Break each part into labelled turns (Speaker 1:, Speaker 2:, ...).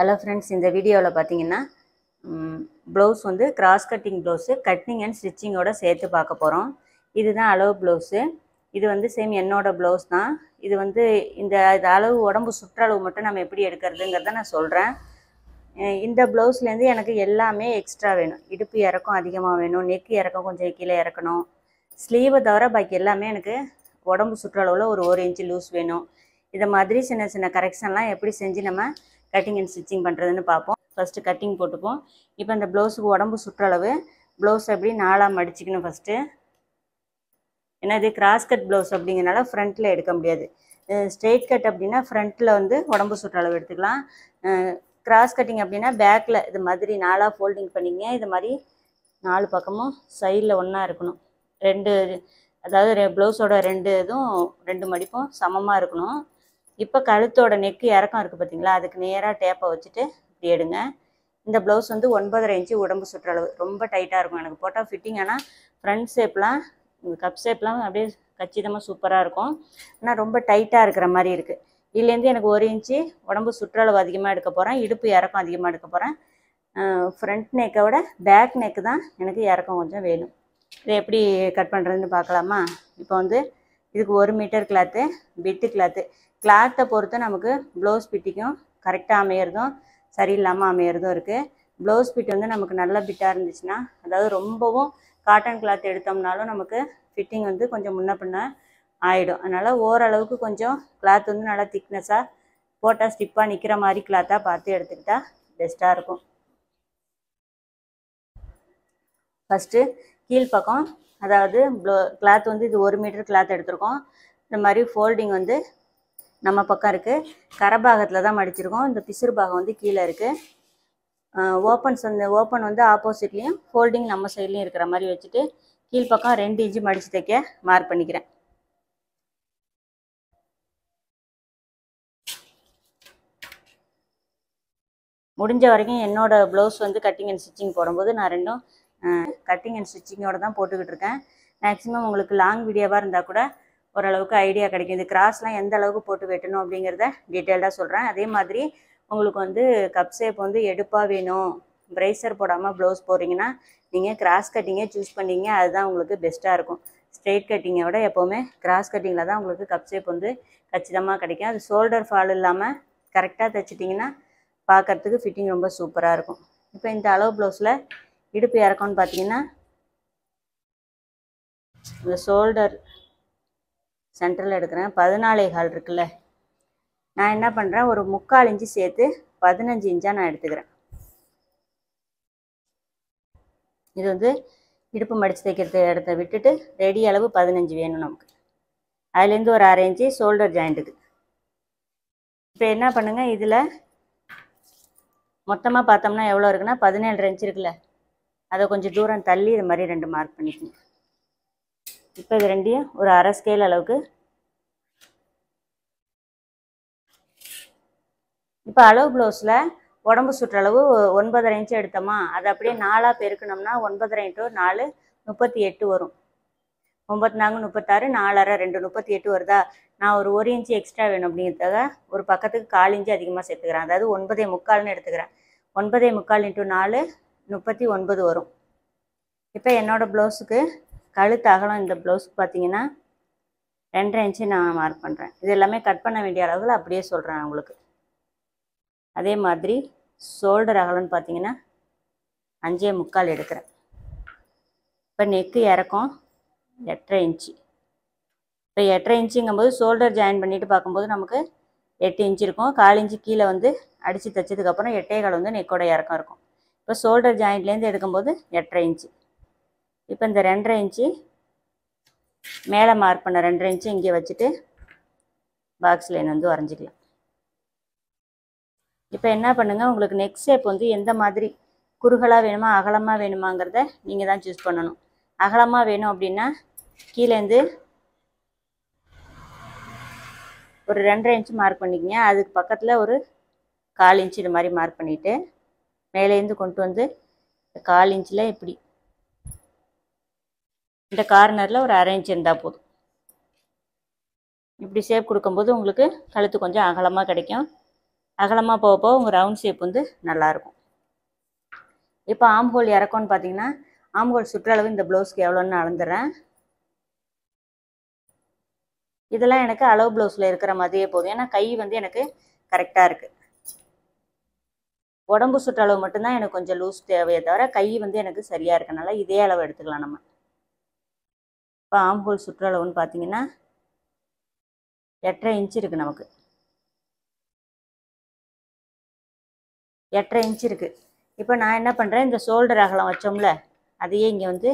Speaker 1: Hello friends, இந்த வீடியோவில் பார்த்தீங்கன்னா ப்ளவுஸ் வந்து cross cutting blouse cutting and ஸ்டிச்சிங்கோட சேர்த்து பார்க்க போகிறோம். இதுதான் அளவு ப்ளவுஸு. இது வந்து சேம் என்னோட ப்ளவுஸ் தான். இது வந்து இந்த அளவு உடம்பு சுற்றளவு மட்டும் நம்ம எப்படி எடுக்கிறதுங்கிறத நான் சொல்கிறேன். இந்த ப்ளவுஸ்லேருந்து எனக்கு எல்லாமே எக்ஸ்ட்ரா வேணும். இடுப்பு இறக்கம் அதிகமாக வேணும், நெக்கு இறக்கம் கொஞ்சம் கீழே இறக்கணும், ஸ்லீவை தவிர பாக்கி எல்லாமே எனக்கு உடம்பு சுற்றளவில் ஒரு இன்ச்சு லூஸ் வேணும். இதை மாதிரி சின்ன சின்ன கரெக்ஷன்லாம் எப்படி செஞ்சு நம்ம கட்டிங் அண்ட் ஸ்டிச்சிங் பண்ணுறதுன்னு பார்ப்போம். ஃபஸ்ட்டு கட்டிங் போட்டுப்போம். இப்போ இந்த ப்ளவுஸுக்கு உடம்பு சுற்றளவு ப்ளவுஸ் எப்படி 4ஆக மடிச்சிக்கணும் ஃபஸ்ட்டு. ஏன்னா இது கிராஸ் கட் ப்ளவுஸ் அப்படிங்கிறனால ஃப்ரண்ட்டில் எடுக்க முடியாது. ஸ்ட்ரெயிட் கட் அப்படின்னா ஃப்ரண்ட்டில் வந்து உடம்பு சுற்றளவு எடுத்துக்கலாம். கிராஸ் கட்டிங் அப்படின்னா பேக்கில் இது மாதிரி 4ஆக ஃபோல்டிங் பண்ணிங்க. இது மாதிரி 4 பக்கமும் சைடில் ஒன்றா இருக்கணும். அதாவது ப்ளவுஸோட 2 மடிப்பும் சமமாக இருக்கணும். இப்போ கழுத்தோட நெக்கு இறக்கம் இருக்குது பார்த்தீங்களா, அதுக்கு நேராக டேப்பை வச்சுட்டு இப்படி எடுங்க. இந்த ப்ளவுஸ் வந்து 9.5 இன்ச்சு உடம்பு சுற்றளவு. ரொம்ப டைட்டாக இருக்கும் எனக்கு போட்டால் ஃபிட்டிங். ஆனால் ஃப்ரண்ட் ஷேப்லாம் கப் ஷேப்லாம் அப்படியே கச்சிதமாக சூப்பராக இருக்கும். ஆனால் ரொம்ப டைட்டாக இருக்கிற மாதிரி இருக்குது. இதுலேருந்து எனக்கு 1 இன்ச்சு உடம்பு சுற்றளவு அதிகமாக எடுக்க போகிறேன், இடுப்பு இறக்கம் அதிகமாக எடுக்க போகிறேன். ஃப்ரண்ட் நெக்கை விட பேக் நெக்கு தான் எனக்கு இறக்கம் கொஞ்சம் வேணும். இதை எப்படி கட் பண்ணுறதுன்னு பார்க்கலாமா? இப்போ வந்து இதுக்கு 1 மீட்டர் கிளாத்து, பிட்டு கிளாத்தை பொறுத்து நமக்கு ப்ளவுஸ் பிட்டிக்கும் கரெக்டாக அமையிறதும் சரியில்லாமல் அமையிறதும் இருக்குது. ப்ளவுஸ் பிட் வந்து நமக்கு நல்ல பிட்டாக இருந்துச்சுன்னா, அதாவது ரொம்பவும் காட்டன் கிளாத் எடுத்தோம்னாலும் நமக்கு ஃபிட்டிங் வந்து கொஞ்சம் முன்ன பின்ன ஆகிடும். அதனால் ஓரளவுக்கு கொஞ்சம் கிளாத் வந்து நல்லா திக்னஸாக போட்டால் ஸ்டிப்பாக நிற்கிற மாதிரி கிளாத்தாக பார்த்து எடுத்துக்கிட்டால் பெஸ்ட்டாக இருக்கும். ஃபஸ்ட்டு கீழ்ப்பக்கம், அதாவது கிளாத் வந்து இது 1 மீட்டர் கிளாத் எடுத்திருக்கோம். இந்த மாதிரி ஃபோல்டிங் வந்து நம்ம பக்கம் இருக்குது, கரபாகத்தில் தான் மடிச்சிருக்கோம். இந்த பிசுறு பாகம் வந்து கீழே இருக்குது. ஓப்பன் வந்து ஆப்போசிட்லேயும் ஃபோல்டிங் நம்ம சைட்லேயும் இருக்கிற மாதிரி வச்சுட்டு கீழ்ப்பக்கம் 2 இன்ச்சு மடித்து தைக்க மார்க் பண்ணிக்கிறேன். முடிஞ்ச வரைக்கும் என்னோடய ப்ளவுஸ் வந்து கட்டிங் அண்ட் ஸ்டிச்சிங் போடும்போது நான் ரெண்டும் கட்டிங் அண்ட் ஸ்டிச்சிங்கோடு தான் போட்டுக்கிட்டு இருக்கேன். மேக்ஸிமம் உங்களுக்கு லாங் வீடியோவாக இருந்தால் கூட ஓரளவுக்கு ஐடியா கிடைக்கும். இது கிராஸ்லாம் எந்த அளவுக்கு போட்டு வெட்டணும் அப்படிங்கிறத டீட்டெயில்டாக சொல்கிறேன். அதே மாதிரி உங்களுக்கு வந்து கப் ஷேப் வந்து எடுப்பாக வேணும், ப்ரைசர் போடாமல் ப்ளவுஸ் போடுறீங்கன்னா நீங்கள் கிராஸ் கட்டிங்கே சூஸ் பண்ணிங்க. அதுதான் உங்களுக்கு பெஸ்ட்டாக இருக்கும். ஸ்ட்ரெயிட் கட்டிங்கை விட எப்போவுமே கிராஸ் கட்டிங்கில் தான் உங்களுக்கு கப் ஷேப் வந்து கச்சிதமாக கிடைக்கும். அது ஷோல்டர் ஃபால் இல்லாமல் கரெக்டாக தைச்சிட்டிங்கன்னா பார்க்குறதுக்கு ஃபிட்டிங் ரொம்ப சூப்பராக இருக்கும். இப்போ இந்த அளவு ப்ளவுஸில் இடுப்பு இறக்கம்னு பார்த்தீங்கன்னா, இந்த ஷோல்டர் சென்டரில் எடுக்கிறேன். 14.25 இருக்குல்ல, நான் என்ன பண்ணுறேன், ஒரு 3/4 இன்ச்சு சேர்த்து 15 இன்ச்சாக நான் எடுத்துக்கிறேன். இது வந்து இடுப்பு மடித்து தைக்கிறது இடத்த விட்டுட்டு ரெடி அளவு 15 வேணும் நமக்கு. அதுலேருந்து ஒரு 1/2 இன்ச்சு ஷோல்டர் ஜாயிண்ட்டுக்கு. இப்போ என்ன பண்ணுங்கள், இதில் மொத்தமாக பார்த்தோம்னா எவ்வளோ இருக்குன்னா 17.5 இன்ச்சு இருக்குல்ல, அதை கொஞ்சம் தூரம் தள்ளி இது மாதிரி 2 மார்க் பண்ணிக்கணும். இப்போ இது ரெண்டையும் ஒரு 1/2 ஸ்கேல் அளவுக்கு. இப்போ அளவு ப்ளவுஸில் உடம்பு சுற்றளவு 9.5 இன்ச்சு எடுத்தோமா, அதை அப்படியே 4ஆக பெருக்கணும்னா 9.5 × 4 38 வரும். 9 4 36, 4 1/2 2 38 வருதா? நான் ஒரு 1 இன்ச்சு எக்ஸ்ட்ரா வேணும் அப்படிங்கிறதுக்காக ஒரு பக்கத்துக்கு 1/4 இன்ச்சு அதிகமாக சேர்த்துக்கிறேன். அதாவது 9.75 எடுத்துக்கிறேன். 9.75 × 4 39 வரும். இப்போ என்னோடய ப்ளவுஸுக்கு கழுத்து அகலம், இந்த ப்ளவுஸுக்கு பார்த்தீங்கன்னா 2.5 இன்ச்சு நான் மார்க் பண்ணுறேன். இது எல்லாமே கட் பண்ண வேண்டிய அளவுகள் அப்படியே சொல்கிறேன் உங்களுக்கு. அதே மாதிரி ஷோல்டர் அகலம்னு பார்த்தீங்கன்னா 5.25 எடுக்கிறேன். இப்போ நெக்கு இறக்கம் 8.5 இன்ச்சு. இப்போ 8.5 இன்ச்சுங்கும்போது ஷோல்டர் ஜாயின் பண்ணிவிட்டு பார்க்கும்போது நமக்கு 8 இன்ச்சு இருக்கும். 1/4 இன்ச்சு கீழே வந்து அடித்து தைச்சதுக்கப்புறம் 8.25 வந்து நெக்கோட இறக்கம் இருக்கும். இப்போ ஷோல்டர் ஜாயிண்ட்லேருந்து எடுக்கும்போது 8.5 இன்ச்சு. இப்போ இந்த 2.5 இன்ச்சு மேலே மார்க் பண்ண 2.5 இன்ச்சு இங்கே வச்சுட்டு பாக்ஸ் லைன் வந்து வரைஞ்சிக்கலாம். இப்போ என்ன பண்ணுங்கள், உங்களுக்கு நெக் ஷேப் வந்து எந்த மாதிரி குறுகலாக வேணுமா அகலமாக வேணுமாங்கிறத நீங்கள் தான் சூஸ் பண்ணணும். அகலமாக வேணும் அப்படின்னா கீழேருந்து ஒரு 2.5 இன்ச்சு மார்க் பண்ணிக்கங்க. அதுக்கு பக்கத்தில் ஒரு 1/4 இன்ச்சு இது மாதிரி மார்க் பண்ணிவிட்டு மேலேருந்து கொண்டு வந்து 1/4 இன்ச்சில் இப்படி இந்த கார்னரில் ஒரு 1/2 இன்ச்சு இருந்தால் போதும். இப்படி ஷேப் கொடுக்கும்போது உங்களுக்கு கழுத்து கொஞ்சம் அகலமாக கிடைக்கும். அகலமாக போக போக உங்கள் ரவுண்ட் ஷேப் வந்து நல்லாயிருக்கும். இப்போ ஆம் ஹோல் இறக்கம்னு பார்த்தீங்கன்னா ஆம் ஹோல் சுற்றளவு இந்த ப்ளவுஸ்க்கு எவ்வளோன்னு அளந்துடுறேன். இதெல்லாம் எனக்கு அளவு ப்ளவுஸில் இருக்கிற மாதிரியே போதும். ஏன்னா கை வந்து எனக்கு கரெக்டாக இருக்குது. உடம்பு சுற்றளவு மட்டும்தான் எனக்கு கொஞ்சம் லூஸ் தேவையே தவிர கை வந்து எனக்கு சரியாக இருக்கனால இதே அளவு எடுத்துக்கலாம் நம்ம. இப்போ ஆம் ஹோல் சுற்றளவுன்னு பார்த்தீங்கன்னா 8.5 இன்ச்சு இருக்குது. நமக்கு 8.5 இன்ச்சு இருக்குது. இப்போ நான் என்ன பண்ணுறேன், இந்த ஷோல்டர் அகலம் வச்சோம்ல அதையே இங்கே வந்து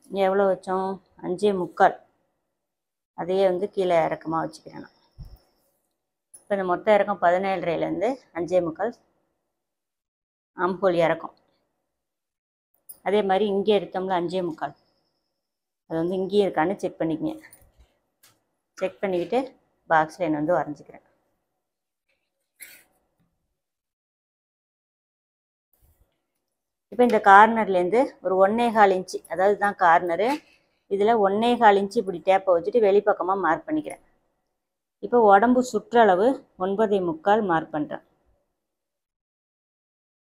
Speaker 1: இங்கே எவ்வளோ வச்சோம் 5.25, அதையே வந்து கீழே இறக்கமாக வச்சுக்கிறேன் நான். இப்போ இந்த மொத்த இறக்கம் 17.5லேருந்து 5.25 ஆம் ஹோல் இறக்கம். அதே மாதிரி இங்கே எடுத்தோம்ல 5.25, அது வந்து இங்கேயே இருக்கான்னு செக் பண்ணிக்கங்க. செக் பண்ணிக்கிட்டு பாக்ஸ் லைன் வந்து வரைஞ்சிக்கிறேன். இப்போ இந்த கார்னர்லேருந்து ஒரு 1.25 இன்ச்சு, அதாவது தான் கார்னரு, இதில் 1.25 இன்ச்சு இப்படி டேப்பை வச்சுட்டு வெளிப்பக்கமாக மார்க் பண்ணிக்கிறேன். இப்போ உடம்பு சுற்றளவு 9.25 மார்க் பண்ணுறேன்.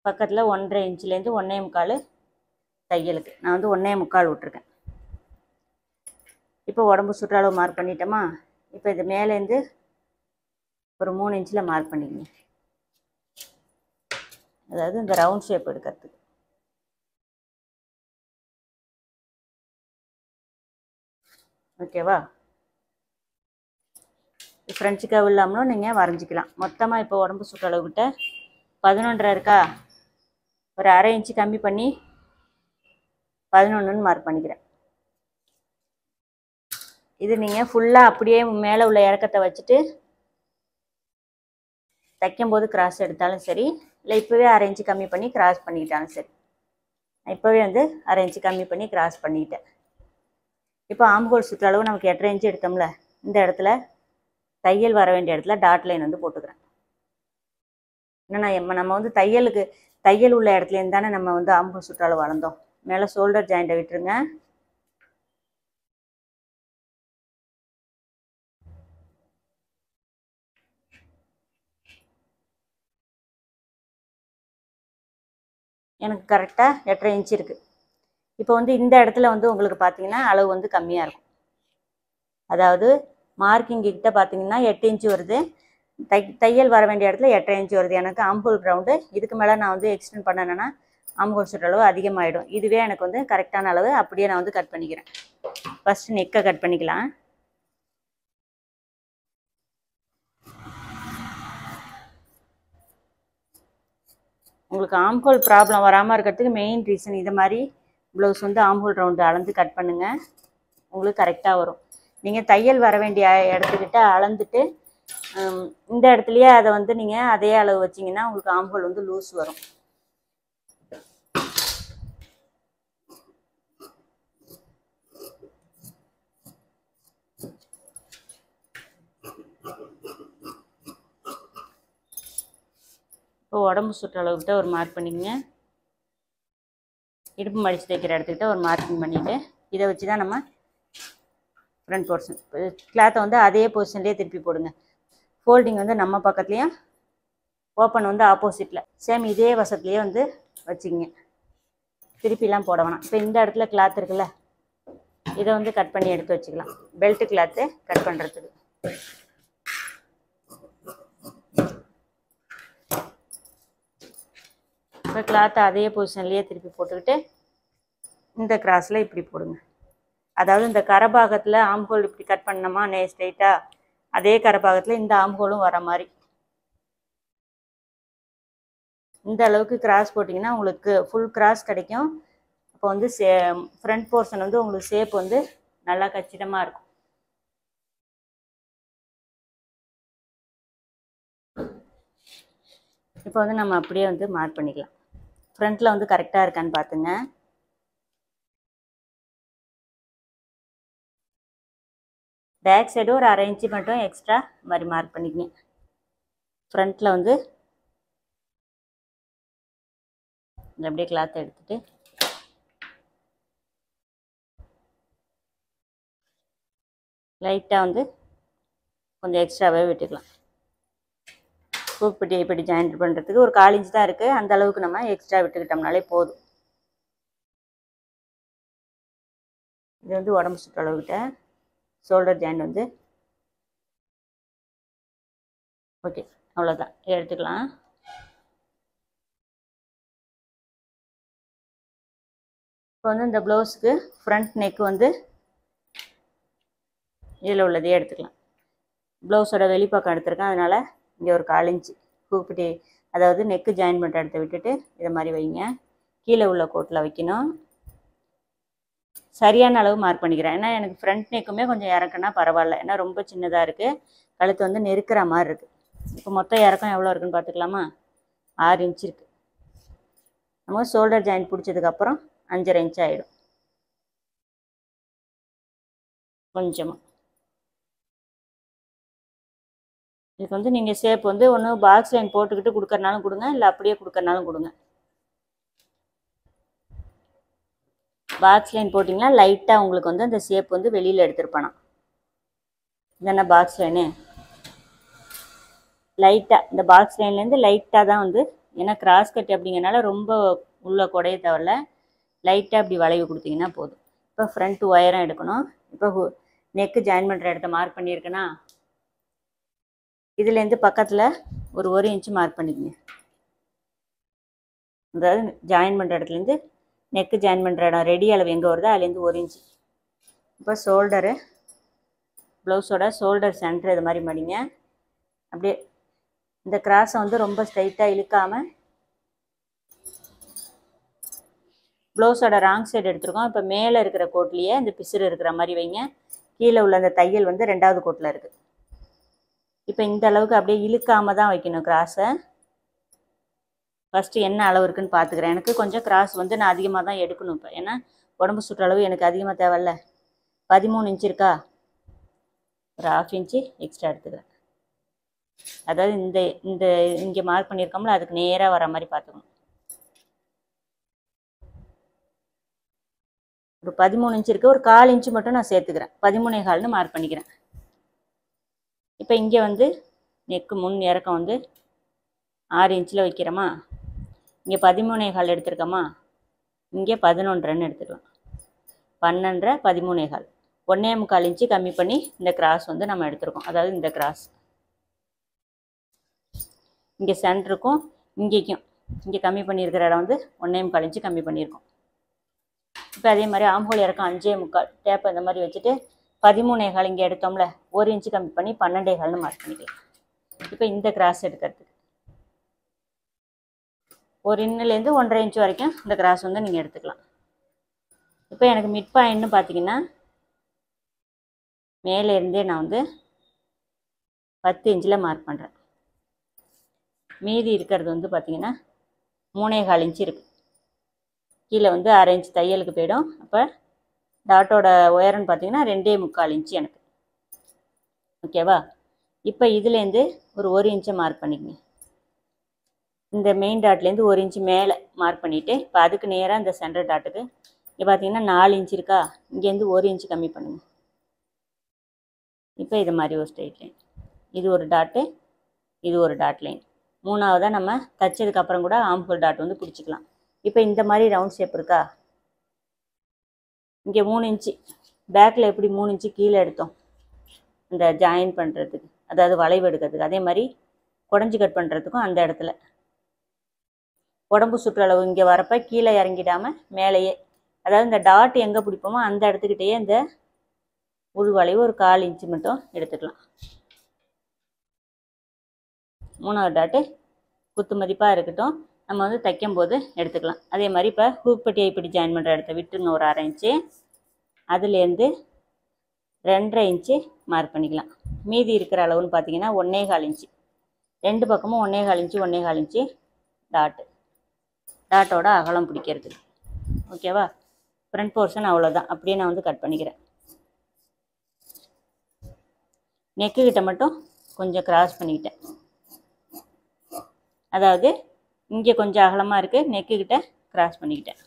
Speaker 1: பக்கத்தில் 1.5 இன்ச்சுலேருந்து 1.25 தையலுக்கு நான் வந்து 1.25 விட்டுருக்கேன். இப்போ உடம்பு சுற்றளவு மார்க் பண்ணிட்டோமா. இப்போ இது மேலேருந்து ஒரு 3 இன்ச்சில் மார்க் பண்ணிக்கங்க. அதாவது இந்த ரவுண்ட் ஷேப் எடுக்கிறதுக்கு. ஓகேவா? ஃப்ரெஞ்சு கர்வ் இல்லாமலும் நீங்கள் வரைஞ்சிக்கலாம். மொத்தமாக இப்போ உடம்பு சுற்றளவு கிட்ட 11.5 இருக்கா, ஒரு 1/2 இன்ச்சு கம்மி பண்ணி 11ன்னு மார்க் பண்ணிக்கிறேன். இது நீங்கள் ஃபுல்லாக அப்படியே மேலே உள்ள இறக்கத்தை வச்சுட்டு தைக்கும்போது கிராஸ் எடுத்தாலும் சரி, இல்லை இப்போவே 1/2 இன்ச்சு கம்மி பண்ணி கிராஸ் பண்ணிக்கிட்டாலும் சரி. இப்போவே வந்து 1/2 இன்ச்சு கம்மி பண்ணி கிராஸ் பண்ணிக்கிட்டேன். இப்போ ஆம் ஹோல் சுற்றளவு நமக்கு 8.5 இன்ச்சு எடுத்தோம்ல, இந்த இடத்துல தையல் வர வேண்டிய இடத்துல டாட் லைன் வந்து போட்டுக்கிறேன். என்னன்னா நம்ம வந்து தையல் உள்ள இடத்துலேருந்து தானே நம்ம வந்து ஆம் ஹோல் சுற்றளவு வளர்ந்தோம். மேலே ஷோல்டர் ஜாயிண்ட்டை விட்டுருங்க. எனக்கு கரெக்டாக 8.5 இன்ச்சு இருக்குது. இப்போ வந்து இந்த இடத்துல வந்து உங்களுக்கு பார்த்தீங்கன்னா அளவு வந்து கம்மியாக இருக்கும். அதாவது மார்க்கிங் கிட்ட பார்த்தீங்கன்னா 8 இன்ச்சு வருது, தையல் வர வேண்டிய இடத்துல 8.5 இன்ச்சு வருது. எனக்கு ஆம்பூல் ரவுண்டு இதுக்கு மேலே நான் வந்து எக்ஸ்டெண்ட் பண்ணேன்னா ஆம்பூல் சுற்றளவு அதிகமாகிடும். இதுவே எனக்கு வந்து கரெக்டான அளவு. அப்படியே நான் வந்து கட் பண்ணிக்கிறேன். ஃபஸ்ட்டு நெக்கை கட் பண்ணிக்கலாம். உங்களுக்கு ஆம்ஹோல் ப்ராப்ளம் வராமல் இருக்கிறதுக்கு மெயின் ரீசன் இது மாதிரி ப்ளவுஸ் வந்து ஆம்ஹோல் ரவுண்டு அளந்து கட் பண்ணுங்கள், உங்களுக்கு கரெக்டாக வரும். நீங்கள் தையல் வர வேண்டிய இடத்துக்கிட்ட அளந்துட்டு இந்த இடத்துலையே அதை வந்து நீங்கள் அதே அளவு வச்சிங்கன்னா உங்களுக்கு ஆம்ஹோல் வந்து லூஸ் வரும். இப்போ உடம்பு சுற்றளவுக்கிட்ட ஒரு மார்க் பண்ணிக்கங்க. இடுப்பு மடித்து தைக்கிற இடத்துக்கிட்ட ஒரு மார்க்கிங் பண்ணிவிட்டு இதை வச்சு தான் நம்ம ஃப்ரண்ட் போர்ஷன் கிளாத்தை வந்து அதே பொசிஷன்லேயே திருப்பி போடுங்க. ஃபோல்டிங் வந்து நம்ம பக்கத்துலேயும், ஓப்பன் வந்து ஆப்போசிட்டில், சேம் இதே வசத்துலேயே வந்து வச்சுக்கிங்க. திருப்பிலாம் போட வேணாம். இப்போ இந்த இடத்துல கிளாத் இருக்குல்ல, இதை வந்து கட் பண்ணி எடுத்து வச்சுக்கலாம். பெல்ட்டு கிளாத்து கட் பண்ணுறதுக்கு. இப்போ கிளாத்தை அதே பொசிஷன்லேயே திருப்பி போட்டுக்கிட்டு இந்த கிராஸில் இப்படி போடுங்க. அதாவது இந்த கரபாகத்தில் ஆம்ஹோல் இப்படி கட் பண்ணோமா ஸ்ட்ரைட்டாக, அதே கரபாகத்தில் இந்த ஆம்ஹோலும் வர மாதிரி இந்த அளவுக்கு கிராஸ் போட்டிங்கன்னா உங்களுக்கு ஃபுல் கிராஸ் கிடைக்கும். அப்போ வந்து ஃப்ரண்ட் போர்ஷன் வந்து உங்களுக்கு ஷேப் வந்து நல்லா கச்சிதமாக இருக்கும். இப்போ வந்து நம்ம அப்படியே வந்து மார்க் பண்ணிக்கலாம். ஃப்ரண்ட்டில் வந்து கரெக்டாக இருக்கான்னு பார்த்துங்க. பேக் சைடு ஒரு 1/2 இன்ச்சு மட்டும் எக்ஸ்ட்ரா மாதிரி மார்க் பண்ணிக்கங்க. ஃப்ரண்ட்டில் வந்து அப்படியே கிளாத்தை எடுத்துகிட்டு லைட்டாக வந்து கொஞ்சம் எக்ஸ்ட்ராவே விட்டுக்கலாம். ஹூக் பட்டி இப்படி ஜாயின் பண்ணுறதுக்கு ஒரு 1/4 இன்ச் தான் இருக்குது. அந்த அளவுக்கு நம்ம எக்ஸ்ட்ரா விட்டுக்கிட்டோம்னாலே போதும். இது வந்து உடம்பு சுற்றளவுக்கிட்ட ஷோல்டர் ஜாயின் வந்து ஓகே, அவ்வளோதான். எடுத்துக்கலாம். இப்போ வந்து இந்த ப்ளவுஸுக்கு ஃப்ரண்ட் நெக் வந்து இதில் உள்ளதே எடுத்துக்கலாம். ப்ளவுஸோட வெளிப்பக்கம் எடுத்துருக்கேன், அதனால் இங்கே ஒரு 1/4 இன்ச்சு ஹூக்பட்டி, அதாவது நெக்கு ஜாயின் பண்ணுற இடத்த விட்டுட்டு இதை மாதிரி வைங்க. கீழே உள்ள கோட்டில் வைக்கணும். சரியான அளவு மார்க் பண்ணிக்கிறேன். ஏன்னா எனக்கு ஃப்ரண்ட் நெக்குமே கொஞ்சம் இறக்குனா பரவாயில்ல, ஏன்னா ரொம்ப சின்னதாக இருக்குது, கழுத்து வந்து நெருக்கிற மாதிரி இருக்குது. இப்போ மொத்தம் இறக்கம் எவ்வளோ இருக்குன்னு பார்த்துக்கலாமா? 6 இன்ச் இருக்குது. நம்ம ஷோல்டர் ஜாயின் பிடிச்சதுக்கப்புறம் 5.5 இன்ச் ஆகிடும். கொஞ்சமாக இதுக்கு வந்து நீங்கள் ஷேப் வந்து ஒன்று பாக்ஸ் லைன் போட்டுக்கிட்டு கொடுக்கறனாலும் கொடுங்க, இல்லை அப்படியே கொடுக்கறனாலும் கொடுங்க. பாக்ஸ் லைன் போட்டிங்கன்னா லைட்டாக உங்களுக்கு வந்து அந்த ஷேப் வந்து வெளியில் எடுத்துருப்பானா. இதென்ன பாக்ஸ் லைனு லைட்டாக, இந்த பாக்ஸ் லைன்லேருந்து லைட்டாக தான் வந்து, ஏன்னா கிராஸ் கட் அப்படிங்கிறனால ரொம்ப உள்ள குடைய தேவையில்ல, லைட்டாக இப்படி வளைவு கொடுத்தீங்கன்னா போதும். இப்போ ஃப்ரண்ட் ஒயரம் எடுக்கணும். இப்போ நெக்கு ஜாயின் பண்ணுற இடத்த மார்க் பண்ணியிருக்கேன்னா இதுலேருந்து பக்கத்தில் ஒரு 1 இன்ச்சு மார்க் பண்ணிக்கங்க. அதாவது ஜாயின் பண்ணுற இடத்துலேருந்து நெக்கு ஜாயின் பண்ணுற இடம் ரெடி அளவு எங்கே வருதோ அதுலேருந்து 1 இன்ச்சு. இப்போ ஷோல்டரு, ப்ளவுஸோட ஷோல்டர் சென்டர் இது மாதிரி மடிங்க. அப்படியே இந்த கிராஸை வந்து ரொம்ப ஸ்ட்ரைட்டாக இழுக்காமல், ப்ளவுஸோட ராங் சைடு எடுத்துருக்கோம். இப்போ மேலே இருக்கிற கோட்லேயே இந்த பிசுறு இருக்கிற மாதிரி வைங்க. கீழே உள்ள அந்த தையல் வந்து 2வது கோட்டில் இருக்குது. இப்போ இந்த அளவுக்கு அப்படியே இழுக்காமல் தான் வைக்கணும் கிராஸை. ஃபஸ்ட்டு என்ன அளவு இருக்குதுன்னு பார்த்துக்கிறேன். எனக்கு கொஞ்சம் கிராஸ் வந்து நான் அதிகமாக தான் எடுக்கணும் இப்போ, ஏன்னா உடம்பு சுற்றளவு எனக்கு அதிகமாக தேவையில்ல. 13 இன்ச் இருக்கா, ஒரு 1/2 இன்ச்சு எக்ஸ்ட்ரா எடுத்துக்கிறேன். அதாவது இந்த இந்த இங்கே மார்க் பண்ணியிருக்கோம்ல அதுக்கு நேராக வர மாதிரி பார்த்துக்கணும். ஒரு 13 இன்ச் இருக்குது, ஒரு 1/4 இன்ச்சு மட்டும் நான் சேர்த்துக்கிறேன். 13.25ன்னு மார்க் பண்ணிக்கிறேன். இப்போ இங்கே வந்து நெக்கு முன் இறக்கம் வந்து 6 இன்ச்சில் வைக்கிறோமா, இங்கே 13.25 எடுத்துருக்கோமா, இங்கே 11.5 எடுத்துக்கலாம். 12.5 13.25 1.25 இன்ச்சு கம்மி பண்ணி இந்த கிராஸ் வந்து நம்ம எடுத்துருக்கோம். அதாவது இந்த கிராஸ் இங்கே சென்டருக்கும் இங்கேக்கும் இங்கே கம்மி பண்ணியிருக்கிற இடம் வந்து 1.25 இன்ச்சு கம்மி பண்ணியிருக்கோம். இப்போ அதே மாதிரி ஆம்ஹோல் இறக்கம் 5.25 டேப்பை இந்த மாதிரி வச்சுட்டு 13.25 இங்கே எடுத்தோம்ல 1 இன்ச்சு கம்மி பண்ணி 12.25ன்னு மார்க் பண்ணிக்கலாம். இப்போ இந்த கிராஸ் எடுக்கிறதுக்கு ஒரு இன்னிலேருந்து 1.5 இன்ச் வரைக்கும் இந்த கிராஸ் வந்து நீங்கள் எடுத்துக்கலாம். இப்போ எனக்கு மிட் பாயிண்ட்னு பார்த்தீங்கன்னா மேலே இருந்தே நான் வந்து 10 இன்ச்சில் மார்க் பண்ணுறேன். மீதி இருக்கிறது வந்து பார்த்தீங்கன்னா 3.25 இன்ச்சு இருக்குது. கீழே வந்து 1/2 இன்ச் தையலுக்கு போயிடும். அப்போ டாட்டோட உயரம்னு பார்த்தீங்கன்னா 2.25 இன்ச்சு எனக்கு. ஓகேவா? இப்போ இதுலேருந்து ஒரு 1 இன்ச்சை மார்க் பண்ணிக்கங்க. இந்த மெயின் டாட்லேருந்து 1 இன்ச்சு மேலே மார்க் பண்ணிவிட்டு இப்போ அதுக்கு நேராக இந்த சென்டர் டாட்டுக்கு இங்கே பார்த்தீங்கன்னா 4 இன்ச் இருக்கா, இங்கேருந்து 1 இன்ச்சு கம்மி பண்ணுங்கள். இப்போ இது மாதிரி ஒரு ஸ்ட்ரெயிட் லைன், இது ஒரு டாட்டு, இது ஒரு டாட் லைன். மூணாவதாக நம்ம தைச்சதுக்கப்புறம் கூட ஆம்ஹோல் டாட் வந்து பிடிச்சிக்கலாம். இப்போ இந்த மாதிரி ரவுண்ட் ஷேப் இருக்கா, இங்கே 3 இன்ச்சு பேக்கில் எப்படி 3 இன்ச்சு கீழே எடுத்தோம் இந்த ஜாயின் பண்ணுறதுக்கு, அதாவது வளைவு எடுக்கிறதுக்கு, அதே மாதிரி குடஞ்சி கட் பண்ணுறதுக்கும் அந்த இடத்துல உடம்பு சுற்றளவு இங்கே வரப்போ கீழே இறங்கிடாமல் மேலேயே, அதாவது இந்த டாட் எங்கே பிடிப்போமோ அந்த இடத்துக்கிட்டேயே இந்த உள் வளைவு ஒரு 1/4 இன்ச்சு மட்டும் எடுத்துக்கலாம். 3வது டாட்டு குத்து மதிப்பாக இருக்கட்டும், நம்ம வந்து தைக்கும்போது எடுத்துக்கலாம். அதே மாதிரி இப்போ ஹூக் பட்டியை இப்படி ஜாயின் பண்ணுற இடத்த விட்டுங்க ஒரு 1/2 இன்ச்சு, அதுலேருந்து 2.5 இன்ச்சு மார்க் பண்ணிக்கலாம். மீதி இருக்கிற அளவுன்னு பார்த்தீங்கன்னா 1.25 இன்ச்சு, ரெண்டு பக்கமும் 1.25 இன்ச்சு 1.25 இன்ச்சு டாட்டோட அகலம் பிடிக்கிறது. ஓகேவா? ஃப்ரண்ட் போர்ஷன் அவ்வளோதான், அப்படியே நான் வந்து கட் பண்ணிக்கிறேன். நெக்கு கிட்ட மட்டும் கொஞ்சம் கிராஸ் பண்ணிக்கிட்டேன், அதாவது இங்கே கொஞ்சம் அகலமாக இருக்குது, நெக்கு கிட்ட கிராஸ் பண்ணிக்கிட்டேன்.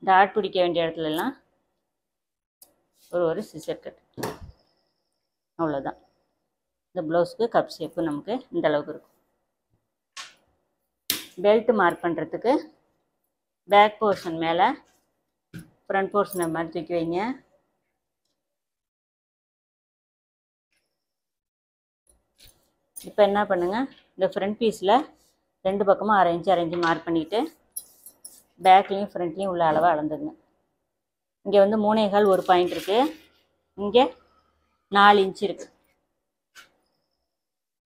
Speaker 1: டாட் பிடிக்க வேண்டிய இடத்துலலாம் ஒரு சிசர் கட். அவ்வளோதான். இந்த ப்ளவுஸ்க்கு கப் ஷேப்பு நமக்கு இந்த அளவுக்கு இருக்கும். பெல்ட் மார்க் பண்ணுறதுக்கு பேக் போர்ஷன் மேலே ஃப்ரண்ட் போர்ஷனை மாதிரி தூக்கி வைங்க. இப்போ என்ன பண்ணுங்கள், இந்த ஃப்ரண்ட் பீஸில் 2 பக்கமும் அரை இன்ச்சு மார்க் பண்ணிக்கிட்டு பேக்லேயும் ஃப்ரண்ட்லேயும் உள்ள அளவை அளந்துங்க. இங்கே வந்து 3.25 ஒரு பாயிண்ட் இருக்குது, இங்கே 4 இன்ச்சு இருக்குது.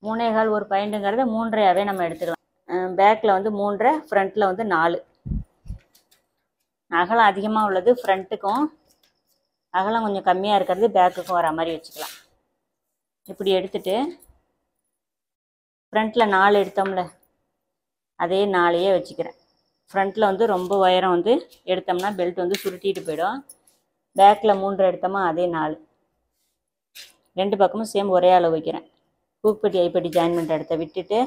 Speaker 1: 3.25 ஒரு பாயிண்ட்டுங்கிறத 3.5 நம்ம எடுத்துக்கலாம். பேக்கில் வந்து 3.5, ஃப்ரண்ட்டில் வந்து 4. அகலம் அதிகமாக உள்ளது ஃப்ரண்ட்டுக்கும், அகலம் கொஞ்சம் கம்மியாக இருக்கிறது பேக்குக்கும் வர மாதிரி வச்சுக்கலாம். இப்படி எடுத்துகிட்டு ஃப்ரண்ட்டில் 4 எடுத்தோம்ல, அதே 4 வச்சுக்கிறேன். ஃப்ரண்ட்டில் வந்து ரொம்ப உயரம் வந்து எடுத்தோம்னா பெல்ட் வந்து சுருட்டிட்டு போயிடும். பேக்கில் 3 எடுத்தோமா அதே 4. 2 பக்கமும் சேம் ஒரே அளவு வைக்கிறேன். ஹூக்பட்டி ஐப்பட்டி ஜாயின் பண்ணுற இடத்த விட்டுட்டு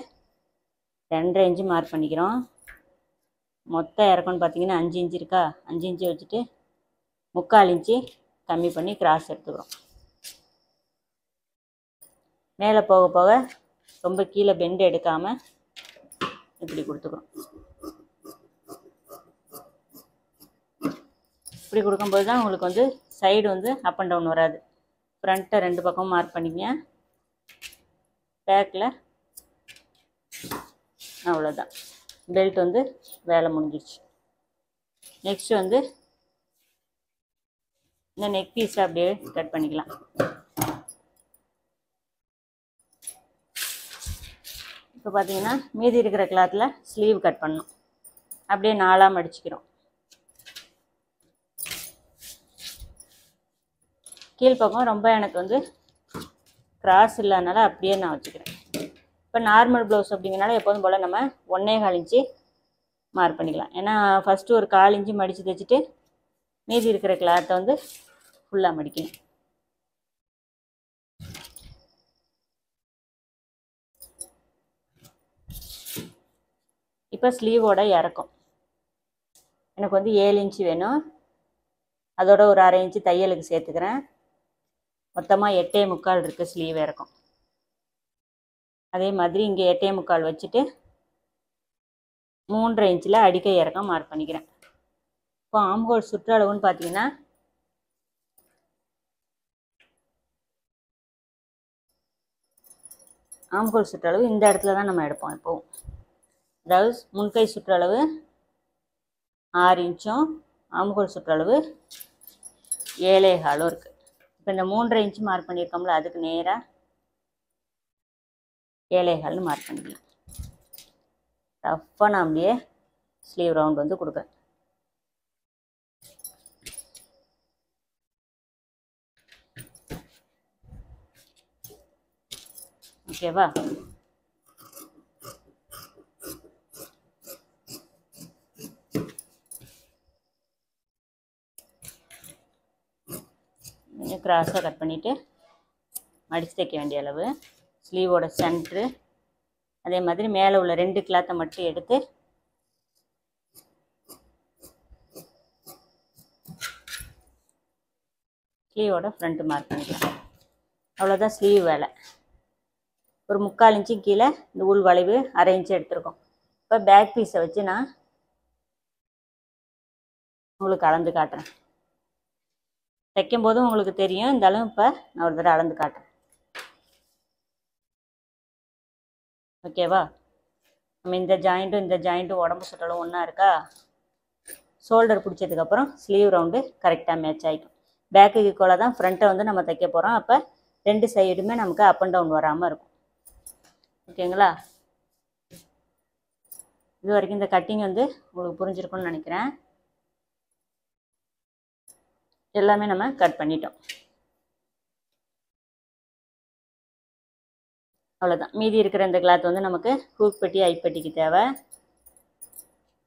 Speaker 1: 2.5 இன்ச்சு மார்க் பண்ணிக்கிறோம். மொத்தம் இறக்கம்னு பார்த்தீங்கன்னா 5 இன்ச்சு இருக்கா, 5 இன்ச்சு வச்சுட்டு 3/4 இன்ச்சு கம்மி பண்ணி கிராஸ் எடுத்துக்கிறோம். மேலே போக போக ரொம்ப கீழே பெண்டு எடுக்காமல் இப்படி கொடுத்துக்கிறோம். இப்படி கொடுக்கும்போது தான் உங்களுக்கு வந்து சைடு வந்து அப் அண்ட் டவுன் வராது. ஃப்ரண்ட்டை 2 பக்கமும் மார்க் பண்ணிக்கங்க. பேக்கில் அவ்வளோதான். பெல்ட் வந்து வேலை முடிஞ்சிடுச்சு. நெக்ஸ்ட் வந்து இந்த நெக் பீஸை அப்படியே கட் பண்ணிக்கலாம். இப்போ பார்த்தீங்கன்னா மீதி இருக்கிற கிளாத்தில் ஸ்லீவ் கட் பண்ணணும். அப்படியே 4ஆக மடிச்சுக்கிறோம். கீழ்ப்பக்கம் ரொம்ப எனக்கு வந்து கிராஸ் இல்லாதனால அப்படியே நான் வச்சுக்கிறேன். இப்போ நார்மல் ப்ளவுஸ் அப்படிங்கிறனால எப்போதும் போல் நம்ம 1.25 இன்ச்சு மார்க் பண்ணிக்கலாம். ஏன்னா ஃபஸ்ட்டு ஒரு 1/4 இன்ச்சு மடித்து தைச்சிட்டு மீதி இருக்கிற கிளாத்தை வந்து ஃபுல்லாக மடிக்கணும். இப்போ ஸ்லீவோட இறக்கம் எனக்கு வந்து 7 இன்ச்சு வேணும். அதோட ஒரு அரை இன்ச்சு தையலுக்கு சேர்த்துக்கிறேன். மொத்தமாக 8.25 இருக்குது ஸ்லீவ் இறக்கம். அதே மாதிரி இங்கே 8.25 வச்சுட்டு 3.5 இன்ச்சில் அடிக்கை இறக்கம் மார்க் பண்ணிக்கிறேன். இப்போ ஆம்ஹோல் சுற்றளவுன்னு பார்த்தீங்கன்னா ஆம்ஹோல் சுற்றளவு இந்த இடத்துல தான் நம்ம எடுப்போம் எப்போவும். அதாவது முன்கை சுற்றளவு 6 இன்ச்சும் ஆம்ஹோல் சுற்றளவு 7.25 இருக்குது. இப்போ இந்த 3.5 இன்ச்சு மார்க் பண்ணியிருக்கோம்ல, அதுக்கு நேராக 7.25 மார்க் பண்ணிக்கலாம். ரஃப்பாக நான் அப்படியே ஸ்லீவ் ரவுண்ட் வந்து கொடுக்குறேன். ஓகேவா? கிராஸாக கட் பண்ணிவிட்டு மடித்து தைக்க வேண்டிய அளவு ஸ்லீவோட சென்ட்ரு. அதே மாதிரி மேலே உள்ள 2 கிளாத்தை மட்டும் எடுத்து ஸ்லீவோட ஃப்ரண்ட்டு மார்க் பண்ணிக்கலாம். அவ்வளோதான் ஸ்லீவ் வேலை. ஒரு 3/4 இன்ச்சு கீழே இந்த உள் வளைவு அரை இன்ச்சு எடுத்துருக்கோம். இப்போ பேக் பீஸை வச்சு நான் உங்களுக்கு அளந்து காட்டுறேன். தைக்கும் போதும் உங்களுக்கு தெரியும். இருந்தாலும் இப்போ நான் ஒரு தடவை அளந்து காட்டுறேன். ஓகேவா? நம்ம இந்த ஜாயிண்ட்டும் உடம்பு சுற்றலும் ஒன்றா இருக்கா? ஷோல்டர் பிடிச்சதுக்கப்புறம் ஸ்லீவ் ரவுண்டு கரெக்டாக மேட்ச் ஆகிக்கும். பேக்குக்கு ஈக்குவலாக தான் ஃப்ரண்ட்டை வந்து நம்ம தைக்க போகிறோம். அப்போ 2 சைடுமே நமக்கு அப் அண்ட் டவுன் வராமல் இருக்கும். ஓகேங்களா? இது வரைக்கும் இந்த கட்டிங் வந்து உங்களுக்கு புரிஞ்சிருக்கும்னு நினைக்கிறேன். எல்லாமே நம்ம கட் பண்ணிட்டோம். அவ்வளோதான். மீதி இருக்கிற இந்த கிளாத் வந்து நமக்கு ஹூக் பெட்டி ஐப்பட்டிக்கு தேவை.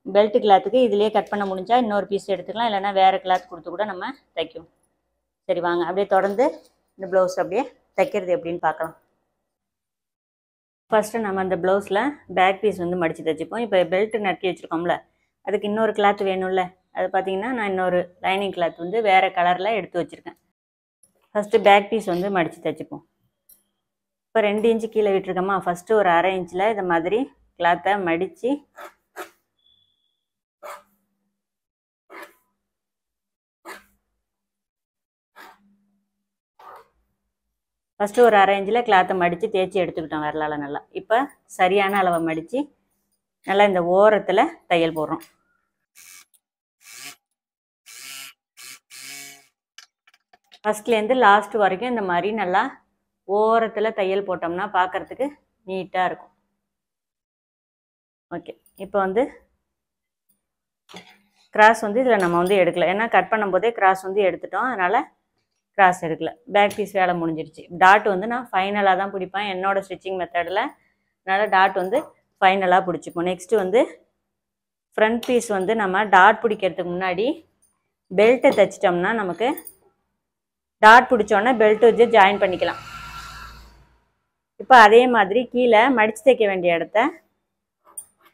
Speaker 1: பெல்ட் கிளாத்துக்கு இதிலே கட் பண்ண முடிஞ்சால் இன்னொரு பீஸ் எடுத்துக்கலாம், இல்லைன்னா வேறு கிளாத் கொடுத்து கூட நம்ம தைக்கும். சரி வாங்க அப்படியே தொடர்ந்து இந்த ப்ளவுஸ் அப்படியே தைக்கிறது எப்படின்னு பார்க்கலாம். ஃபஸ்ட்டு நம்ம அந்த ப்ளவுஸில் பேக் பீஸ் வந்து மடித்து தைச்சிப்போம். இப்போ பெல்ட் நட்டி வச்சுருக்கோம்ல, அதுக்கு இன்னொரு கிளாத் வேணும்ல, அது பார்த்தீங்கன்னா நான் இன்னொரு லைனிங் கிளாத் வந்து வேறு கலரில் எடுத்து வச்சுருக்கேன். ஃபஸ்ட்டு பேக் பீஸ் வந்து மடித்து தைச்சிப்போம். இப்போ 2 இன்ச்சு கீழே விட்டுருக்கோமா, ஃபஸ்ட்டு ஒரு 1/2 இன்ச்சில் இதை மாதிரி கிளாத்தை மடித்து ஃபஸ்ட்டு ஒரு 1/2 இன்ச்சில் கிளாத்தை மடித்து தேய்ச்சி எடுத்துக்கிட்டோம் விரலால் நல்லா. இப்போ சரியான அளவை மடித்து நல்லா இந்த ஓரத்தில் தையல் போடுறோம். ஃபஸ்ட்லேருந்து லாஸ்ட் வரைக்கும் இந்த மாதிரி நல்லா ஓரத்தில் தையல் போட்டோம்னா பார்க்குறதுக்கு நீட்டாக இருக்கும். ஓகே, இப்போ வந்து கிராஸ் வந்து இதில் நம்ம வந்து எடுக்கல, ஏன்னா கட் பண்ணும்போதே கிராஸ் வந்து எடுத்துட்டோம், அதனால் கிராஸ் எடுக்கல. பேக் பீஸ் வேலை முடிஞ்சிருச்சு. டாட் வந்து நான் ஃபைனலாக தான் பிடிப்பேன் என்னோடய ஸ்டிச்சிங் மெத்தடில், அதனால் டாட் வந்து ஃபைனலாக பிடிச்சிப்போம். நெக்ஸ்ட்டு வந்து ஃப்ரண்ட் பீஸ் வந்து நம்ம டாட் பிடிக்கிறதுக்கு முன்னாடி பெல்ட்டை தைச்சிட்டோம்னா நமக்கு டாட் பிடிச்சோன்னே பெல்ட் வச்சு ஜாயின் பண்ணிக்கலாம். இப்போ அதே மாதிரி கீழே மடித்து தைக்க வேண்டிய இடத்த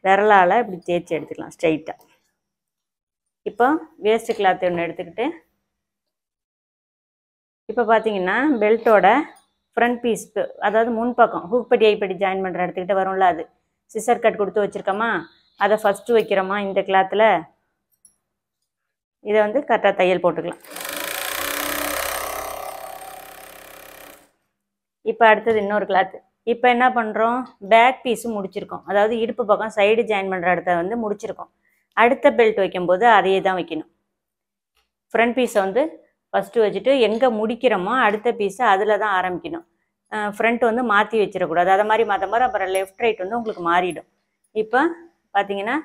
Speaker 1: விரலால் இப்படி தேய்ச்சி எடுத்துக்கலாம் ஸ்ட்ரைட்டாக. இப்போ வேஸ்ட்டு கிளாத் ஒன்று எடுத்துக்கிட்டு இப்போ பார்த்தீங்கன்னா பெல்ட்டோட ஃப்ரண்ட் பீஸ்க்கு, அதாவது முன்பக்கம் ஹூக்பட்டி ஐப்பட்டி ஜாயின் பண்ணுற இடத்துக்கிட்ட வரும்ல, அது சிசர் கட் கொடுத்து வச்சுருக்கோமா, அதை ஃபஸ்ட்டு வைக்கிறோமா இந்த கிளாத்தில். இதை வந்து கரெக்டாக தையல் போட்டுக்கலாம். இப்போ அடுத்தது இன்னொரு கிளாத்து. இப்போ என்ன பண்ணுறோம், பேக் பீஸும் முடிச்சிருக்கோம், அதாவது இடுப்பு பக்கம் சைடு ஜாயின் பண்ணுற இடத்த வந்து முடிச்சிருக்கோம். அடுத்த பெல்ட் வைக்கும்போது அதையே தான் வைக்கணும். ஃப்ரண்ட் பீஸை வந்து ஃபஸ்ட்டு வச்சுட்டு எங்கே முடிக்கிறோமோ அடுத்த பீஸை அதில் தான் ஆரம்பிக்கணும். ஃப்ரண்ட் வந்து மாற்றி வச்சிடக்கூடாது, அதை மாதிரி மாற்ற மாதிரி அப்புறம் லெஃப்ட் ரைட் வந்து உங்களுக்கு மாறிடும். இப்போ பார்த்தீங்கன்னா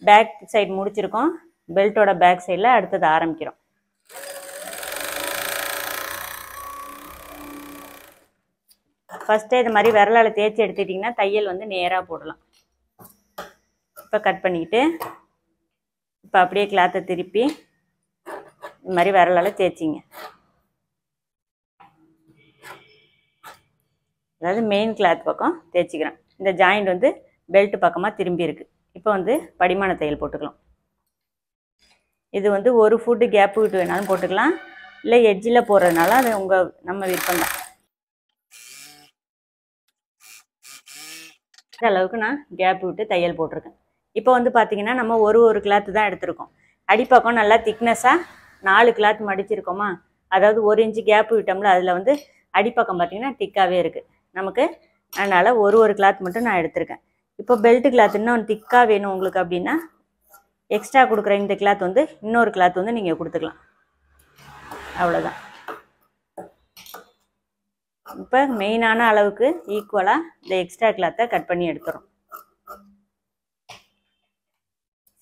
Speaker 1: பேக் சைடு முடிச்சிருக்கோம், பெல்ட்டோட பேக் சைடில் அடுத்தது ஆரம்பிக்கிறோம். ஃபஸ்ட்டே இது மாதிரி விரலால் தேய்ச்சி எடுத்துட்டிங்கன்னா தையல் வந்து நேராக போடலாம். இப்போ கட் பண்ணிக்கிட்டு இப்போ அப்படியே கிளாத்தை திருப்பி இது மாதிரி விரலால் தேய்ச்சிங்க. அதாவது மெயின் கிளாத் பக்கம் தேய்ச்சிக்கிறேன். இந்த ஜாயிண்ட் வந்து பெல்ட் பக்கமாக திரும்பி இருக்குது. இப்போ வந்து படிமான தையல் போட்டுக்கலாம். இது வந்து 1 ஃபுட்டு கேப்பு விட்டு வேணாலும் போட்டுக்கலாம், இல்லை எட்ஜில் போடுறதுனால அது நம்ம விருப்பம் தான். இந்த அளவுக்கு நான் கேப் விட்டு தையல் போட்டிருக்கேன். இப்போ வந்து பார்த்தீங்கன்னா நம்ம ஒரு கிளாத்து தான் எடுத்திருக்கோம். அடிப்பக்கம் நல்லா திக்னஸாக 4 கிளாத் மடிச்சிருக்கோமா, அதாவது 1 இன்ச்சு கேப்பு விட்டோம்ல, அதில் வந்து அடிப்பக்கம் பார்த்தீங்கன்னா திக்காகவே இருக்குது நமக்கு, அதனால் ஒரு கிளாத் மட்டும் நான் எடுத்திருக்கேன். இப்போ பெல்ட் கிளாத் இன்னும் திக்காக வேணும் உங்களுக்கு அப்படின்னா எக்ஸ்ட்ரா கொடுக்குற இந்த கிளாத் வந்து இன்னொரு கிளாத் வந்து நீங்கள் கொடுத்துக்கலாம், அவ்வளோதான். இப்போ மெயினான அளவுக்கு ஈக்குவலாக இந்த எக்ஸ்ட்ரா கிளாத்தை கட் பண்ணி எடுத்துகிறோம்.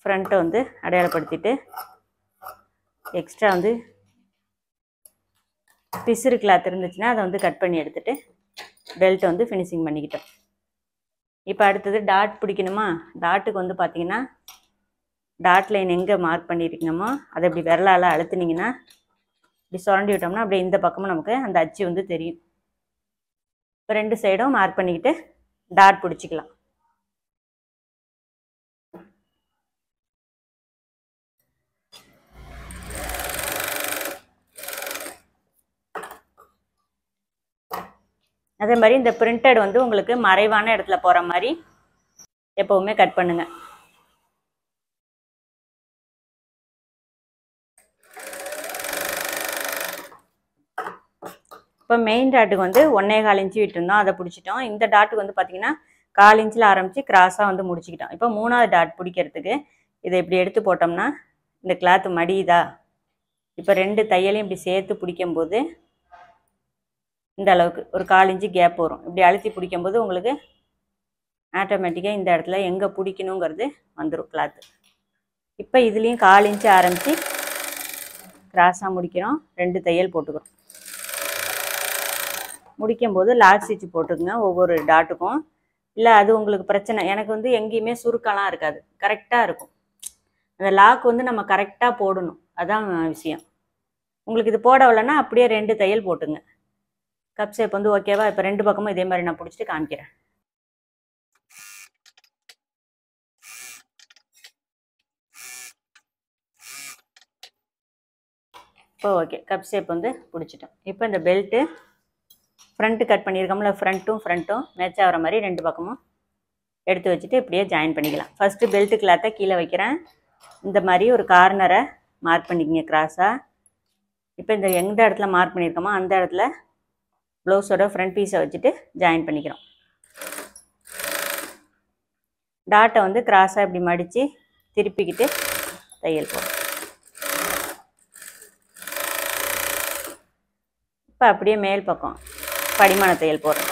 Speaker 1: ஃப்ரண்ட்டை வந்து அடையாளப்படுத்திட்டு எக்ஸ்ட்ரா வந்து பிசுறு கிளாத் இருந்துச்சுன்னா அதை வந்து கட் பண்ணி எடுத்துகிட்டு பெல்ட்டை வந்து ஃபினிஷிங் பண்ணிக்கிட்டோம். இப்போ அடுத்தது டாட் பிடிக்கணுமா, டாட்டுக்கு வந்து பார்த்தீங்கன்னா டாட் லைன் எங்கே மார்க் பண்ணியிருக்கணுமோ அதை இப்படி விரலால் அழுத்துனீங்கன்னா இப்படி சுரண்டி விட்டோம்னா அப்படியே இந்த பக்கமும் நமக்கு அந்த அச்சு வந்து தெரியும். இப்போ 2 சைடும் மார்க் பண்ணிக்கிட்டு டாட் பிடிச்சிக்கலாம். அதே மாதிரி இந்த பிரிண்டட் வந்து உங்களுக்கு மறைவான இடத்துல போகிற மாதிரி எப்போவுமே கட் பண்ணுங்க. இப்போ மெயின் டாட்டுக்கு வந்து 1.25 இன்ச்சு விட்டுருந்தோம், அதை பிடிச்சிட்டோம். இந்த டாட்டுக்கு வந்து பார்த்தீங்கன்னா 1/4 இன்ச்சில் ஆரம்பித்து கிராஸாக வந்து முடிச்சிக்கிட்டோம். இப்போ 3வது டாட் பிடிக்கிறதுக்கு இதை இப்படி எடுத்து போட்டோம்னா இந்த கிளாத்து மடியுதா, இப்போ 2 தையலையும் இப்படி சேர்த்து பிடிக்கும்போது இந்த அளவுக்கு ஒரு 1/4 இன்ச்சு கேப் வரும். இப்படி அழுத்தி பிடிக்கும்போது உங்களுக்கு ஆட்டோமேட்டிக்காக இந்த இடத்துல எங்கே பிடிக்கணுங்கிறது வந்துடும் கிளாத்து. இப்போ இதுலேயும் 1/4 இன்ச்சு ஆரம்பித்து கிராஸாக முடிக்கிறோம், 2 தையல் போட்டுக்கிறோம். முடிக்கும்போது லாக் ஸ்டிச் போட்டுக்குங்க ஒவ்வொரு டாட்டுக்கும். இல்லை அது உங்களுக்கு பிரச்சனை, எனக்கு வந்து எங்கேயுமே சுருக்கெல்லாம் இருக்காது, கரெக்டாக இருக்கும். அந்த லாக் வந்து நம்ம கரெக்டாக போடணும், அதான் விஷயம். உங்களுக்கு இது போடவில்லைன்னா அப்படியே 2 தையல் போட்டுங்க. கப் ஷேப் வந்து ஓகேவா? இப்போ 2 பக்கமும் இதே மாதிரி நான் பிடிச்சிட்டு காமிக்கிறேன். இப்போ ஓகே, கப் ஷேப் வந்து பிடிச்சிட்டோம். இப்போ இந்த பெல்ட்டு ஃப்ரண்ட்டு கட் பண்ணியிருக்கோம்ல, ஃப்ரண்ட்டும் மேட்ச் ஆகிற மாதிரி 2 பக்கமும் எடுத்து வச்சுட்டு இப்படியே ஜாயின் பண்ணிக்கலாம். ஃபஸ்ட்டு பெல்ட்டு கிளாத்தை கீழே வைக்கிறேன். இந்த மாதிரி ஒரு கார்னரை மார்க் பண்ணிக்கங்க கிராஸாக. இப்போ இந்த எந்த இடத்துல மார்க் பண்ணியிருக்கோமோ அந்த இடத்துல ப்ளவுஸோட ஃப்ரண்ட் பீஸை வச்சுட்டு ஜாயின் பண்ணிக்கிறோம். டாட்டை வந்து கிராஸாக இப்படி மடித்து திருப்பிக்கிட்டு தையல் போடும். இப்போ அப்படியே மேல் பக்கம் படிமான தையல் போடுறோம்.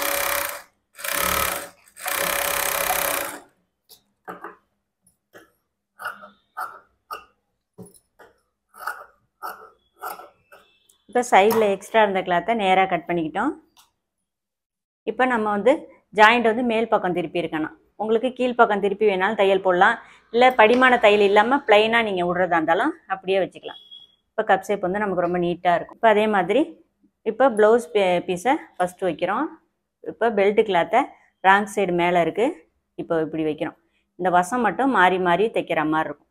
Speaker 1: இப்போ சைடில் எக்ஸ்ட்ரா இருந்த கிளாத்தை நேராக கட் பண்ணிக்கிட்டோம். இப்போ நம்ம வந்து ஜாயிண்ட் வந்து மேல் பக்கம் திருப்பி இருக்கணும். உங்களுக்கு கீழ்ப்பக்கம் திருப்பி வேணாலும் தையல் போடலாம், இல்லை படிமான தையல் இல்லாமல் ப்ளைனாக நீங்கள் விட்றதா இருந்தாலும் அப்படியே வச்சுக்கலாம். இப்போ கப் ஷேப் வந்து நமக்கு ரொம்ப நீட்டாக இருக்கும். இப்போ அதே மாதிரி இப்போ ப்ளவுஸ் பீஸை ஃபஸ்ட்டு வைக்கிறோம். இப்போ பெல்ட்டு கிளாத்தை ராங் சைடு மேலே இருக்குது, இப்போ இப்படி வைக்கிறோம். இந்த வசம் மட்டும் மாறி மாறி தைக்கிற மாதிரி இருக்கும்.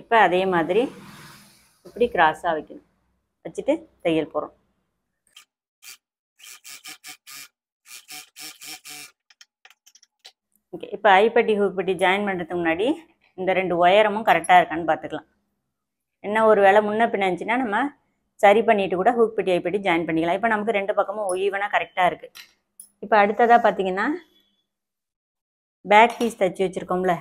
Speaker 1: இப்போ அதே மாதிரி இப்படி கிராஸாக வைக்கணும், வச்சுட்டு தையல் போடுறோம். ஓகே, இப்போ ஐப்பட்டி ஹூக்பட்டி ஜாயின் பண்ணுறதுக்கு முன்னாடி இந்த 2 ஒயரமும் கரெக்டாக இருக்கான்னு பார்த்துக்கலாம். என்ன ஒரு வேளை முன்ன பின்ன இருந்துச்சுன்னா நம்ம சரி பண்ணிவிட்டு கூட ஹூக்பட்டி ஐப்பட்டி ஜாயின் பண்ணிக்கலாம். இப்போ நமக்கு 2 பக்கமும் ஈவனாக கரெக்டாக இருக்குது. இப்போ அடுத்ததாக பார்த்தீங்கன்னா பேக் பீஸ் தைச்சி வச்சுருக்கோம்ல,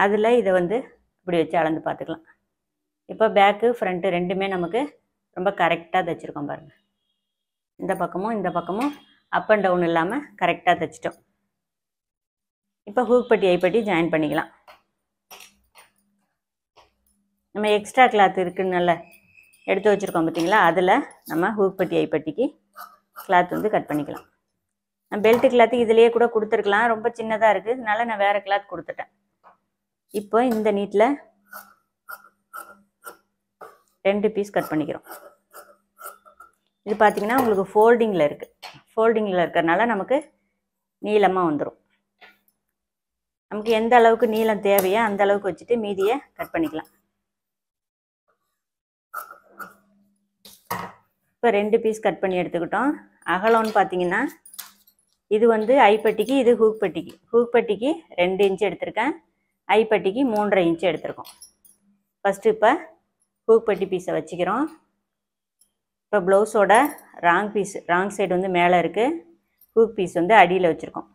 Speaker 1: அதில் இதை வந்து இப்படி வச்சு அளந்து பார்த்துக்கலாம். இப்போ பேக்கு ஃப்ரண்ட்டு ரெண்டுமே நமக்கு ரொம்ப கரெக்டாக தைச்சிருக்கோம் பாருங்கள். இந்த பக்கமும் அப் அண்ட் டவுன் இல்லாமல் கரெக்டாக தைச்சிட்டோம். இப்போ ஹூக்பட்டி ஐப்பட்டி ஜாயின் பண்ணிக்கலாம். நம்ம எக்ஸ்ட்ரா கிளாத் இருக்குன்னு எடுத்து வச்சுருக்கோம் பார்த்தீங்களா, அதில் நம்ம ஹூக்பட்டி ஐப்பட்டிக்கு கிளாத் வந்து கட் பண்ணிக்கலாம். நான் பெல்ட்டு கிளாத்து இதிலேயே கூட கொடுத்துருக்கலாம், ரொம்ப சின்னதாக இருக்குது, அதனால நான் வேறு கிளாத் கொடுத்துட்டேன். இப்போ இந்த நீட்டில் 2 பீஸ் கட் பண்ணிக்கிறோம். இது பார்த்திங்கன்னா உங்களுக்கு ஃபோல்டிங்கில் இருக்குது. ஃபோல்டிங்கில் இருக்கிறதுனால நமக்கு நீளமாக வந்துடும். நமக்கு எந்த அளவுக்கு நீளம் தேவையோ அந்த அளவுக்கு வச்சுட்டு மீதியை கட் பண்ணிக்கலாம். இப்போ 2 பீஸ் கட் பண்ணி எடுத்துக்கிட்டோம். அகலம்னு பார்த்தீங்கன்னா இது வந்து ஐப்பட்டிக்கு, இது ஹூக்பட்டிக்கு. ஹூக்பட்டிக்கு 2 இன்ச்சு எடுத்திருக்கேன், ஐப்பட்டிக்கு 3.5 இன்ச்சு எடுத்திருக்கோம். ஃபஸ்ட்டு இப்போ ஹூக்பட்டி பீஸை வச்சுக்கிறோம். இப்போ ப்ளவுஸோட ராங் சைடு வந்து மேலே இருக்குது, ஹூக் பீஸ் வந்து அடியில் வச்சுருக்கோம்.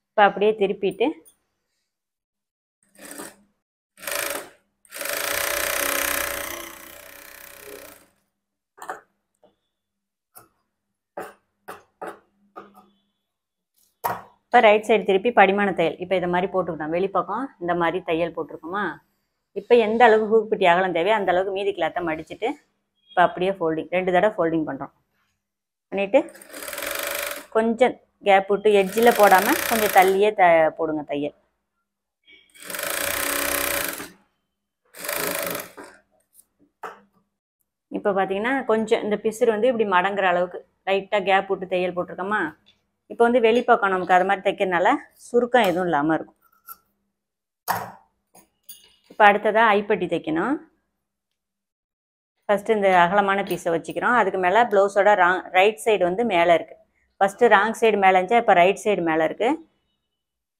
Speaker 1: இப்போ அப்படியே திருப்பிட்டு இப்போ ரைட் சைடு திருப்பி படிமான தையல் இப்போ இதை மாதிரி போட்டுக்கிட்டோம். வெளிப்பக்கம் இந்த மாதிரி தையல் போட்டிருக்கோமா. இப்போ எந்த அளவுக்கு ஹூக்பட்டி அகலம் தேவையோ அந்த அளவுக்கு மீதி கிளாத்தை மடிச்சுட்டு இப்போ அப்படியே ஃபோல்டிங் 2 தடவை ஃபோல்டிங் பண்ணுறோம். பண்ணிவிட்டு கொஞ்சம் கேப் விட்டு எட்ஜில் போடாமல் கொஞ்சம் தள்ளியே போடுங்க தையல். இப்போ பார்த்தீங்கன்னா கொஞ்சம் இந்த பிசுறு வந்து இப்படி மடங்குற அளவுக்கு லைட்டாக கேப் விட்டு தையல் போட்டிருக்கோமா. இப்போ வந்து வெளிப்பக்கம் நமக்கு அது மாதிரி தைக்கிறதுனால சுருக்கம் எதுவும் இல்லாமல் இருக்கும். இப்போ அடுத்ததாக ஐப்பட்டி தைக்கணும். ஃபஸ்ட்டு இந்த அகலமான பீஸை வச்சுக்கிறோம். அதுக்கு மேலே ப்ளவுஸோட ரைட் சைடு வந்து மேலே இருக்குது. ஃபஸ்ட்டு ராங் சைடு மேலே இருந்துச்சா, இப்போ ரைட் சைடு மேலே இருக்குது.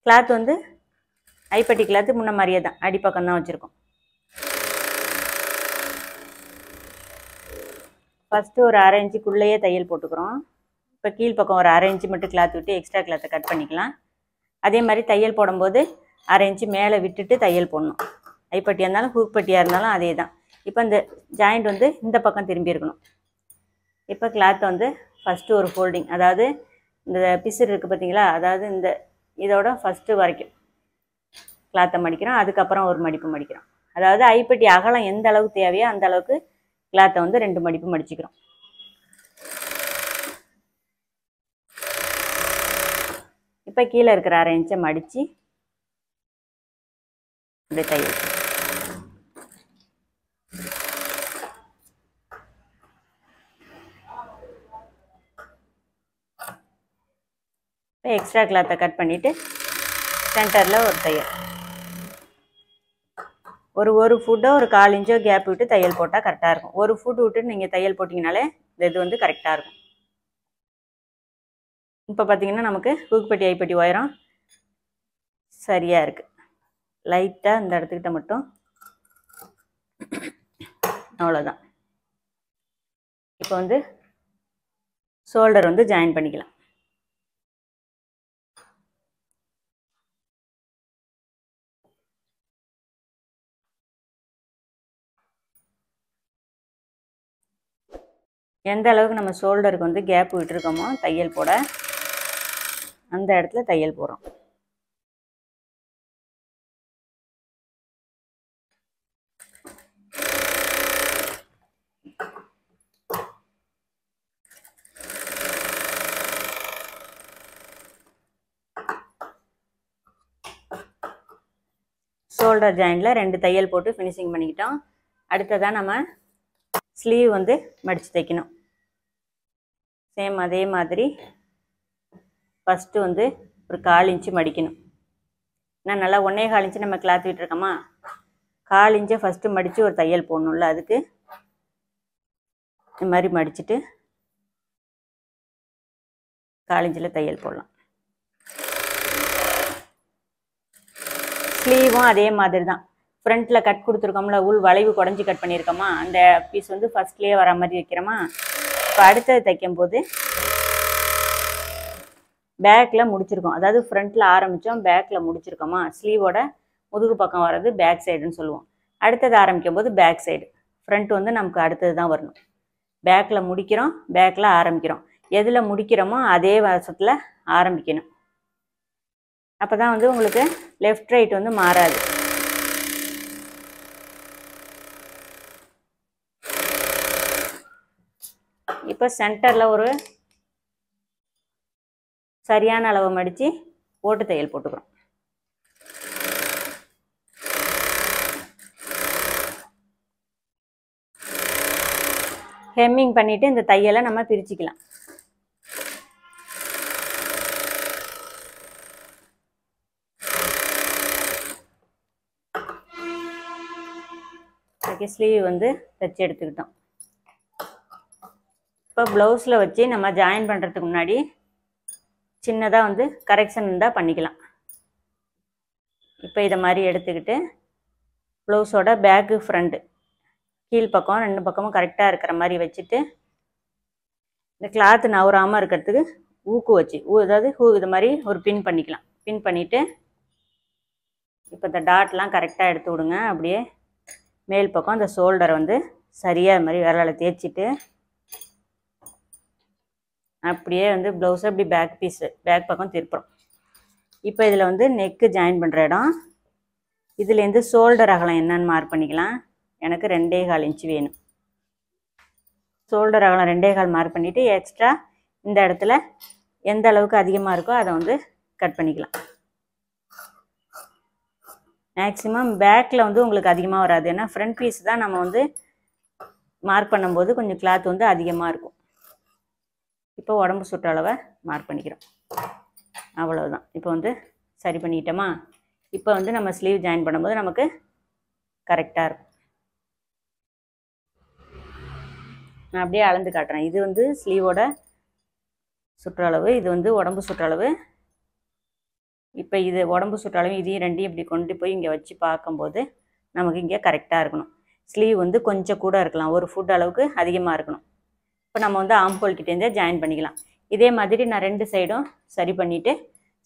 Speaker 1: கிளாத் வந்து ஐப்பட்டி கிளாத்து முன்ன மாதிரியே தான், அடிப்பக்கம் தான் வச்சுருக்கோம். ஃபஸ்ட்டு ஒரு 1/2 இன்ச்சுக்குள்ளேயே தையல் போட்டுக்கிறோம். இப்போ கீழ்ப்பக்கம் ஒரு 1/2 இன்ச்சு மட்டும் கிளாத் விட்டு எக்ஸ்ட்ரா கிளாத்தை கட் பண்ணிக்கலாம். அதே மாதிரி தையல் போடும்போது 1/2 இன்ச்சு மேலே விட்டுட்டு தையல் போடணும். ஐப்பட்டியாக இருந்தாலும் ஹூக்பட்டியாக இருந்தாலும் அதே தான். இப்போ இந்த ஜாயிண்ட் வந்து இந்த பக்கம் திரும்பி இருக்கணும். இப்போ கிளாத்தை வந்து ஃபஸ்ட்டு ஒரு ஃபோல்டிங், அதாவது இந்த பிசுறு இருக்குது பார்த்தீங்களா, அதாவது இந்த இதோட ஃபஸ்ட்டு வரைக்கும் கிளாத்தை மடிக்கிறோம். அதுக்கப்புறம் ஒரு மடிப்பு மடிக்கிறோம். அதாவது ஐப்பட்டி அகலம் எந்த அளவுக்கு தேவையோ அந்த அளவுக்கு கிளாத்தை வந்து 2 மடிப்பு மடிச்சுக்கிறோம். இப்போ கீழே இருக்கிற 1/2 இன்ச்சை மடித்து அப்படியே தையல். இப்போ எக்ஸ்ட்ரா கிளாத்தை கட் பண்ணிவிட்டு சென்டரில் ஒரு தையல், ஒரு ஃபுட்டோ ஒரு 1/4 இன்ச்சோ கேப் விட்டு தையல் போட்டால் கரெக்டாக இருக்கும். ஒரு ஃபுட் விட்டு நீங்கள் தையல் போட்டிங்கனாலே இது வந்து கரெக்டாக இருக்கும். இப்போ பார்த்திங்கன்னா நமக்கு ஹூக்பட்டி ஐப்பட்டி உயரம் சரியாக இருக்குது. லைட்டாக இந்த இடத்துக்கிட்ட மட்டும், அவ்வளோதான். இப்போ வந்து ஷோல்டர் வந்து ஜாயின் பண்ணிக்கலாம். எந்த அளவுக்கு நம்ம ஷோல்டருக்கு வந்து கேப் விட்டுருக்கோமோ தையல் போட, அந்த இடத்துல தையல் போடுறோம். ஷோல்டர் ஜாயிண்டில் 2 தையல் போட்டு ஃபினிஷிங் பண்ணிக்கிட்டோம். அடுத்ததாக நம்ம ஸ்லீவ் வந்து மடித்து தைக்கணும். சேம் அதே மாதிரி ஃபஸ்ட்டு வந்து ஒரு 1/4 இன்ச்சு மடிக்கணும். நான் நல்லா 1.25 இன்ச்சு நம்ம கிளாத் விட்டுருக்கோமா, 1/4 இன்ச்சை ஃபஸ்ட்டு மடித்து ஒரு தையல் போடணும்ல, அதுக்கு இந்த மாதிரி மடிச்சுட்டு 1/4 இன்ச்சில் தையல் போடலாம். ஸ்லீவும் அதே மாதிரி தான். ஃப்ரண்ட்டில் கட் கொடுத்துருக்கோம்ல, உள் வளைவு குடஞ்சி கட் பண்ணியிருக்கோமா, அந்த பீஸ் வந்து ஃபஸ்ட்லேயே வர மாதிரி வைக்கிறோமா. இப்போ அடுத்தது தைக்கும்போது பேக்கில் முடிச்சிருக்கோம், அதாவது ஃப்ரண்ட்டில் ஆரம்பித்தோம் பேக்கில் முடிச்சிருக்கோமா, ஸ்லீவோட முதுகு பக்கம் வர்றது பேக் சைடுன்னு சொல்லுவோம். அடுத்தது ஆரம்பிக்கும் போது பேக் சைடு, ஃப்ரண்ட் வந்து நமக்கு அடுத்தது தான் வரணும். பேக்கில் முடிக்கிறோம், பேக்கில் ஆரம்பிக்கிறோம், எதில் முடிக்கிறோமோ அதே வருஷத்தில் ஆரம்பிக்கணும். அப்போ தான் வந்து உங்களுக்கு லெஃப்ட் ரைட் வந்து மாறாது. இப்போ சென்டரில் ஒரு சரியான அளவு மடித்து ஓட்டு தையல் போட்டுக்கிறோம். ஹெம்மிங் பண்ணிவிட்டு இந்த தையலை நம்ம பிரிச்சுக்கலாம். ஸ்லீவ் வந்து தைச்சி எடுத்துக்கிட்டோம். இப்போ ப்ளவுஸில் வச்சு நம்ம ஜாயின் பண்ணுறதுக்கு முன்னாடி சின்னதாக வந்து கரெக்ஷன் இருந்தால் பண்ணிக்கலாம். இப்போ இதை மாதிரி எடுத்துக்கிட்டு ப்ளவுஸோட பேக்கு ஃப்ரண்ட்டு கீழ்ப்பக்கம் 2 பக்கமும் கரெக்டாக இருக்கிற மாதிரி வச்சுட்டு, இந்த கிளாத்து நவராமல் இருக்கிறதுக்கு ஊக்கு வச்சு அதாவது இது மாதிரி ஒரு பின் பண்ணிக்கலாம். பின் பண்ணிவிட்டு இப்போ இந்த டாட்லாம் கரெக்டாக எடுத்து விடுங்க. அப்படியே மேல் பக்கம் இந்த ஷோல்டரை வந்து சரியாக இது மாதிரி விரலால் தேய்ச்சிட்டு அப்படியே வந்து ப்ளவுஸை அப்படி பேக் பக்கம் திருப்புறோம். இப்போ இதில் வந்து நெக்கு ஜாயின் பண்ணுற இடம், இதுலேருந்து ஷோல்டர் அகலம் என்னன்னு மார்க் பண்ணிக்கலாம். எனக்கு 2.25 இன்ச்சு வேணும். ஷோல்டர் அகலம் 2.25 மார்க் பண்ணிவிட்டு எக்ஸ்ட்ரா இந்த இடத்துல எந்த அளவுக்கு அதிகமாக இருக்கோ அதை வந்து கட் பண்ணிக்கலாம். மேக்ஸிமம் பேக்கில் வந்து உங்களுக்கு அதிகமாக வராது, ஏன்னா ஃப்ரண்ட் பீஸ் தான் நம்ம வந்து மார்க் பண்ணும்போது கொஞ்சம் கிளாத் வந்து அதிகமாக இருக்கும். இப்போ உடம்பு சுற்றளவை மார்க் பண்ணிக்கிறோம், அவ்வளவுதான். இப்போ வந்து சரி பண்ணிக்கிட்டோமா. இப்போ வந்து நம்ம ஸ்லீவ் ஜாயின் பண்ணும்போது நமக்கு கரெக்டாக இருக்கும். நான் அப்படியே அளந்து காட்டுறேன். இது வந்து ஸ்லீவோட சுற்றளவு, இது வந்து உடம்பு சுற்றளவு. இப்போ இது உடம்பு சுற்றளவு, இதையும் ரெண்டையும் இப்படி கொண்டு போய் இங்கே வச்சு பார்க்கும்போது நமக்கு இங்கே கரெக்டாக இருக்கணும். ஸ்லீவ் வந்து கொஞ்சம் கூட இருக்கலாம், ஒரு ஃபுட் அளவுக்கு அதிகமாக இருக்கணும். இப்போ நம்ம வந்து ஆம்போல் கிட்டேருந்தே ஜாயின் பண்ணிக்கலாம். இதே மாதிரி நான் 2 சைடும் சரி பண்ணிவிட்டு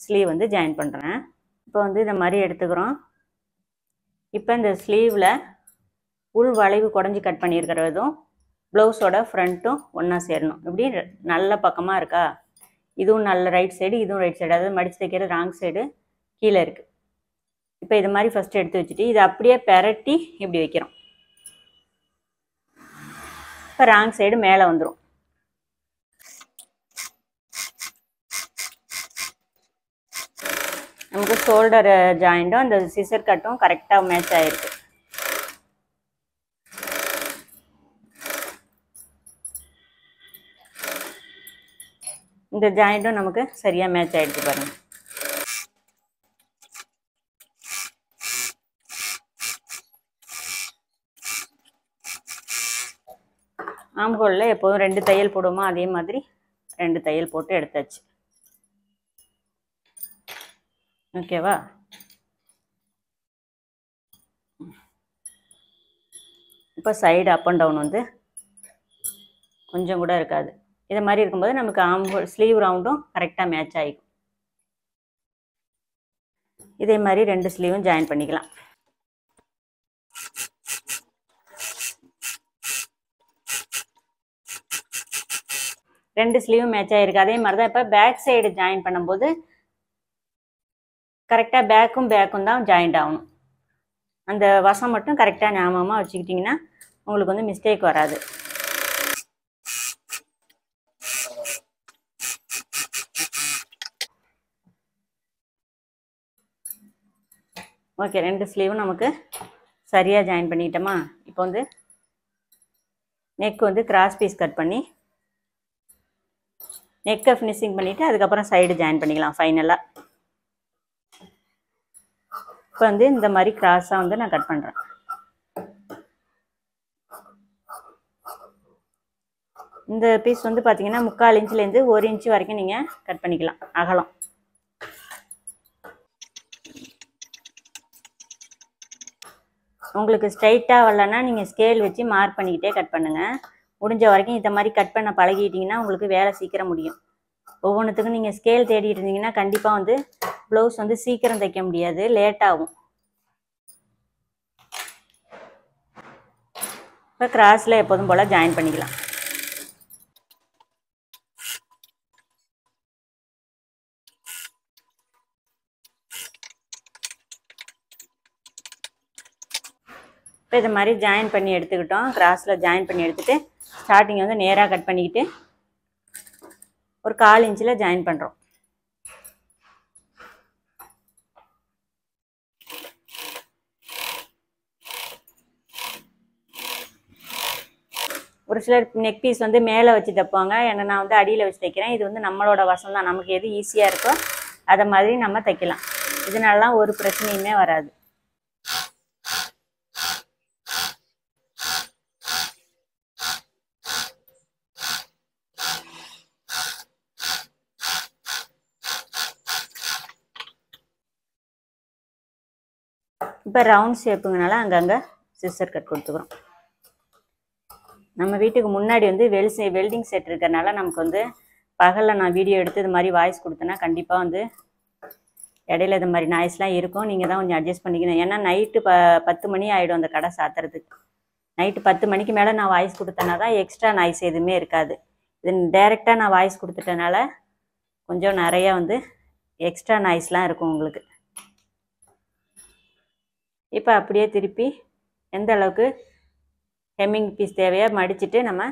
Speaker 1: ஸ்லீவ் வந்து ஜாயின் பண்ணுறேன். இப்போ வந்து இந்த மாதிரி எடுத்துக்கிறோம். இப்போ இந்த ஸ்லீவில் உள் வளைவு குடஞ்சி கட் பண்ணியிருக்கிறதும் ப்ளவுஸோட ஃப்ரண்ட்டும் ஒன்றா சேரணும். இப்படி நல்ல பக்கமாக இருக்கா, இதுவும் நல்ல ரைட் சைடு, இதுவும் ரைட் சைடு, அதாவது மடித்து தைக்கிறது ராங் சைடு கீழே இருக்குது. இப்போ இது மாதிரி ஃபஸ்ட்டு எடுத்து வச்சுட்டு இதை அப்படியே பெரட்டி இப்படி வைக்கிறோம். இப்போ ராங் சைடு மேலே வந்துடும். நமக்கு ஷோல்டர் ஜாயிண்ட்டும் அந்த சிசர் கட்டும் கரெக்டாக மேட்ச் ஆகிருக்கு. இந்த ஜாயிண்ட்டும் நமக்கு சரியாக மேட்ச் ஆகிடுச்சு பாருங்கள். ஆம்ஹோலில் எப்போதும் 2 தையல் போடுவோமா, அதே மாதிரி 2 தையல் போட்டு எடுத்தாச்சு. ஓகேவா? இப்போ சைடு அப் அண்ட் டவுன் வந்து கொஞ்சம் கூட இருக்காது. இதை மாதிரி இருக்கும்போது நமக்கு ஆம்ஹோல் ஸ்லீவ் ரவுண்டும் கரெக்டாக மேட்ச் ஆகிக்கும். இதே மாதிரி 2 ஸ்லீவும் ஜாயின் பண்ணிக்கலாம். ரெண்டு ஸ்லீவும் மேட்ச் ஆகிருக்கு. அதே மாதிரி தான் இப்போ பேக் சைடு ஜாயின் பண்ணும்போது கரெக்டாக பேக்கும் தான் ஜாயிண்ட் ஆகணும். அந்த வசம் மட்டும் கரெக்டாக ஞாபகமாக வச்சுக்கிட்டிங்கன்னா உங்களுக்கு வந்து மிஸ்டேக் வராது. ஓகே, 2 ஸ்லீவும் நமக்கு சரியாக ஜாயின் பண்ணிக்கிட்டோமா. இப்போ வந்து நெக் வந்து கிராஸ் பீஸ் கட் பண்ணி நெக்கை ஃபினிஷிங் பண்ணிவிட்டு அதுக்கப்புறம் சைடு ஜாயின் பண்ணிக்கலாம் ஃபைனலாக. இப்போ வந்து இந்த மாதிரி கிராஸாக வந்து நான் கட் பண்ணுறேன். இந்த பீஸ் வந்து பார்த்தீங்கன்னா 3/4 இன்ச்லேருந்து 1 இன்ச்சு வரைக்கும் நீங்கள் கட் பண்ணிக்கலாம் அகலம். உங்களுக்கு ஸ்ட்ரைட்டாக வரலன்னா நீங்கள் ஸ்கேல் வச்சு மார்க் பண்ணிக்கிட்டே கட் பண்ணுங்கள். முடிஞ்ச வரைக்கும் இந்த மாதிரி கட் பண்ண பழகிட்டிங்கன்னா உங்களுக்கு வேலை சீக்கிரம் முடியும். ஒவ்வொன்றுத்துக்கும் நீங்கள் ஸ்கேல் தேடிட்டு இருந்தீங்கன்னா கண்டிப்பாக வந்து ப்ளவுஸ் வந்து சீக்கிரம் தைக்க முடியாது, லேட் ஆகும். இப்போ கிராஸில் எப்போதும் போல் ஜாயின் பண்ணிக்கலாம். இப்போ இது மாதிரி ஜாயின் பண்ணி எடுத்துக்கிட்டோம். கிராஸில் ஜாயின் பண்ணி எடுத்துகிட்டு ஸ்டார்டிங் வந்து நேராக கட் பண்ணிக்கிட்டு ஒரு 1/4 இன்ச்சில் ஜாயின் பண்ணுறோம். ஒரு சிலர் நெக் பீஸ் வந்து மேலே வச்சு தைப்பாங்க, ஏன்னா நான் வந்து அடியில் வச்சு தைக்கிறேன். இது வந்து நம்மளோட வசம் தான், நமக்கு எது ஈஸியாக இருக்கோ அதை மாதிரி நம்ம தைக்கலாம். இதனாலலாம் ஒரு பிரச்சனையுமே வராது. இப்போ ரவுண்ட் ஷேப்புங்கனால அங்கங்கே சிஸ்ஸர் கட் கொடுத்துக்கிறோம். நம்ம வீட்டுக்கு முன்னாடி வந்து வெல்டிங் செட் இருக்கிறனால நமக்கு வந்து பகலில் நான் வீடியோ எடுத்து இது மாதிரி வாய்ஸ் கொடுத்தேன்னா கண்டிப்பாக வந்து இடையில இது மாதிரி நாய்ஸ்லாம் இருக்கும். நீங்கள் தான் கொஞ்சம் அட்ஜஸ்ட் பண்ணிக்கணும். ஏன்னா நைட்டு 10 மணி ஆகிடும் அந்த கடை சாத்துறதுக்கு. நைட்டு 10 மணிக்கு மேலே நான் வாய்ஸ் கொடுத்தேன்னா தான் எக்ஸ்ட்ரா நாய்ஸ் எதுவுமே இருக்காது. இது டைரெக்டாக நான் வாய்ஸ் கொடுத்துட்டனால கொஞ்சம் நிறையா வந்து எக்ஸ்ட்ரா நாய்ஸ்லாம் இருக்கும் உங்களுக்கு. இப்போ அப்படியே திருப்பி எந்த அளவுக்கு ஹெம்மிங் பீஸ் தேவையாக மடிச்சுட்டு நம்ம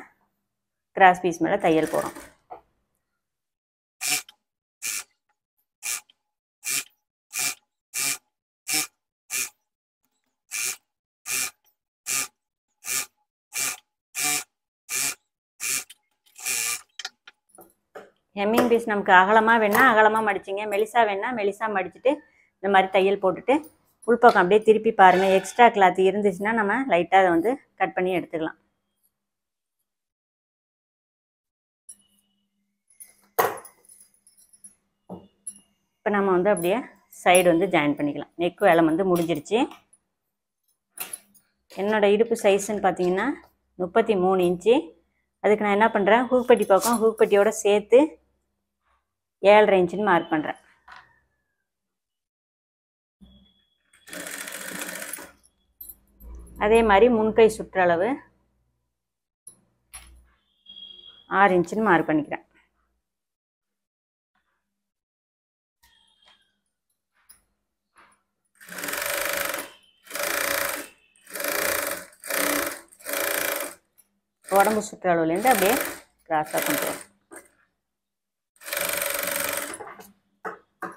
Speaker 1: கிராஸ் பீஸ் மேலே தையல் போகிறோம். ஹெம்மிங் பீஸ் நமக்கு அகலமாக வேணால் அகலமாக மடிச்சிங்க, மெலிசா வேணால் மெலிசா மடிச்சுட்டு இந்த மாதிரி தையல் போட்டுட்டு உள்பக்கம் அப்படியே திருப்பி பாருங்கள். எக்ஸ்ட்ரா கிளாத் இருந்துச்சுன்னா நம்ம லைட்டாக அதை வந்து கட் பண்ணி எடுத்துக்கலாம். இப்போ நம்ம வந்து அப்படியே சைடு வந்து ஜாயின் பண்ணிக்கலாம். நெக் வேலை வந்து முடிஞ்சிருச்சு. என்னோடய இடுப்பு சைஸுன்னு பார்த்தீங்கன்னா 33 இன்ச்சு. அதுக்கு நான் என்ன பண்ணுறேன், ஹூக்பட்டி பக்கம் ஹூக்பட்டியோடு சேர்த்து 7.5 இன்ச்சுன்னு மார்க் பண்ணுறேன். அதே மாதிரி முன்கை சுற்றளவு 6 இன்ச்சுன்னு மார்க் பண்ணிக்கிறேன். உடம்பு சுற்றளவுலேருந்து அப்படியே கிராஸாக கொண்டு வரும்.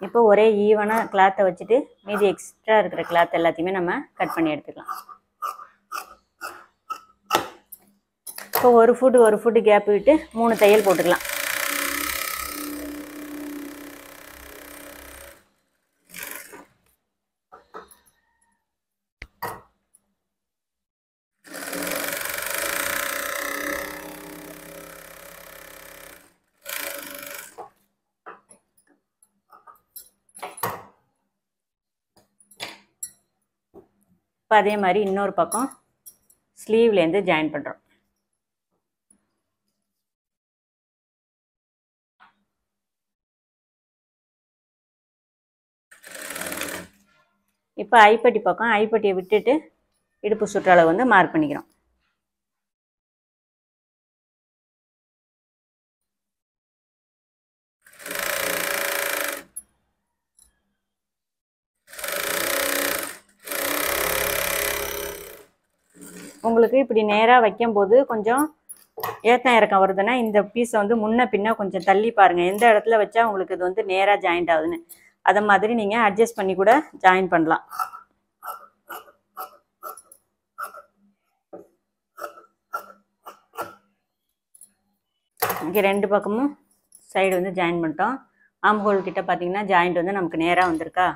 Speaker 1: இப்போ ஒரே ஈவனாக கிளாத்தை வச்சுட்டு மீதி எக்ஸ்ட்ரா இருக்கிற கிளாத் எல்லாத்தையுமே நம்ம கட் பண்ணி எடுத்துக்கலாம். இப்போ ஒரு ஃபுட்டு கேப் விட்டு 3 தையல் போட்டுக்கலாம். இப்போ அதே மாதிரி இன்னொரு பக்கம் ஸ்லீவ்லேருந்து ஜாயின் பண்ணுறோம். இப்போ ஐப்பட்டி பக்கம் ஐப்பட்டியை விட்டுட்டு இடுப்பு சுற்றளவு வந்து மார்க் பண்ணிக்கிறோம். உங்களுக்கு இப்படி நேராக வைக்கும்போது கொஞ்சம் ஏத்தம் இறக்கம் வருதுன்னா இந்த பீஸை வந்து முன்ன பின்ன கொஞ்சம் தள்ளி பாருங்கள், எந்த இடத்துல வச்சா உங்களுக்கு இது வந்து நேராக ஜாயிண்ட் ஆகுதுன்னு. அதை மாதிரி நீங்கள் அட்ஜஸ்ட் பண்ணி கூட ஜாயின் பண்ணலாம். இங்கே ரெண்டு பக்கமும் சைடு வந்து ஜாயின் பண்ணிட்டோம். ஆம் ஹோல் கிட்ட பார்த்தீங்கன்னா ஜாயிண்ட் வந்து நமக்கு நேராக வந்திருக்கா.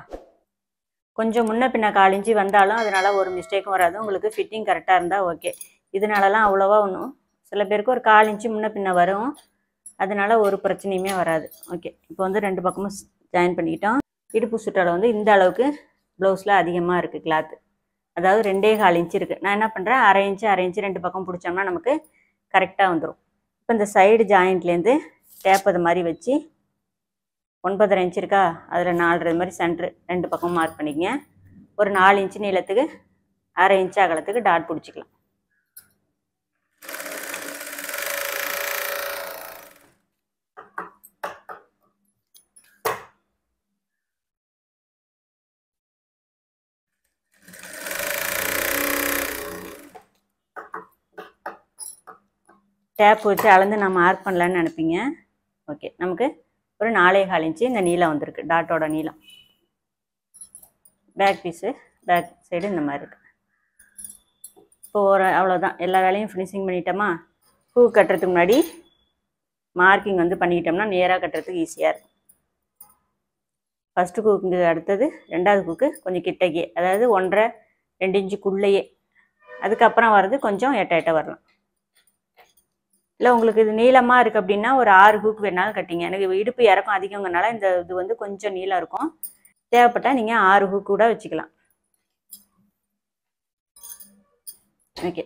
Speaker 1: கொஞ்சம் முன்ன பின்ன 1/4 இன்ச்சு வந்தாலும் அதனால ஒரு மிஸ்டேக்கும் வராது. உங்களுக்கு ஃபிட்டிங் கரெக்டாக இருந்தால் ஓகே. இதனாலலாம் அவ்வளோவா ஒன்றும், சில பேருக்கு ஒரு 1/4 இன்ச்சு முன்ன பின்ன வரும், அதனால ஒரு பிரச்சனையுமே வராது. ஓகே, இப்போ வந்து ரெண்டு பக்கமும் ஜாயின் பண்ணிக்கிட்டோம். இடுப்பு சுற்றளவு வந்து இந்த அளவுக்கு ப்ளவுஸில் அதிகமாக இருக்குது கிளாத்து, அதாவது 2.25 இன்ச்சு இருக்குது. நான் என்ன பண்ணுறேன், 1/2 இன்ச்சு ரெண்டு பக்கம் பிடிச்சோம்னா நமக்கு கரெக்டாக வந்துடும். இப்போ இந்த சைடு ஜாயிண்ட்லேருந்து டேப் அது மாதிரி வச்சு 9.5 இன்ச்சு இருக்கா, அதில் 4.5 மாதிரி சென்ட்ரு ரெண்டு பக்கம் மார்க் பண்ணிக்கங்க. ஒரு 4 இன்ச்சு நீளத்துக்கு 1/2 இன்ச்சு அகலத்துக்கு டாட் பிடிச்சிக்கலாம். டேப் வச்சு அளந்து நான் மார்க் பண்ணலான்னு நினைப்பீங்க. ஓகே, நமக்கு ஒரு 4.25 இன்ச்சு இந்த நீளம் வந்திருக்கு, டாட்டோட நீளம். பேக் பீஸு பேக் சைடு இந்த மாதிரி இருக்குது. இப்போ ஒரு அவ்வளோதான், எல்லா வேலையும் ஃபினிஷிங் பண்ணிட்டோமா. பூ கட்டுறதுக்கு முன்னாடி மார்க்கிங் வந்து பண்ணிக்கிட்டோம்னா நேராக கட்டுறதுக்கு ஈஸியாக இருக்கும். ஃபஸ்ட்டு கூக்கு அடுத்தது ரெண்டாவது கூக்கு கொஞ்சம் கிட்டக்கே, அதாவது 1.5-2 இன்ச்சுக்குள்ளேயே. அதுக்கப்புறம் வர்றது கொஞ்சம் எட்ட வரலாம். இல்லை உங்களுக்கு இது நீளமாக இருக்குது அப்படின்னா ஒரு 6 ஹூக் வேணாலும் கட்டிங்க. எனக்கு இடுப்பு இறக்கம் அதிகங்கிறனால இந்த இது வந்து கொஞ்சம் நீளம் இருக்கும். தேவைப்பட்டால் நீங்கள் 6 ஹூக் கூட வச்சுக்கலாம். ஓகே.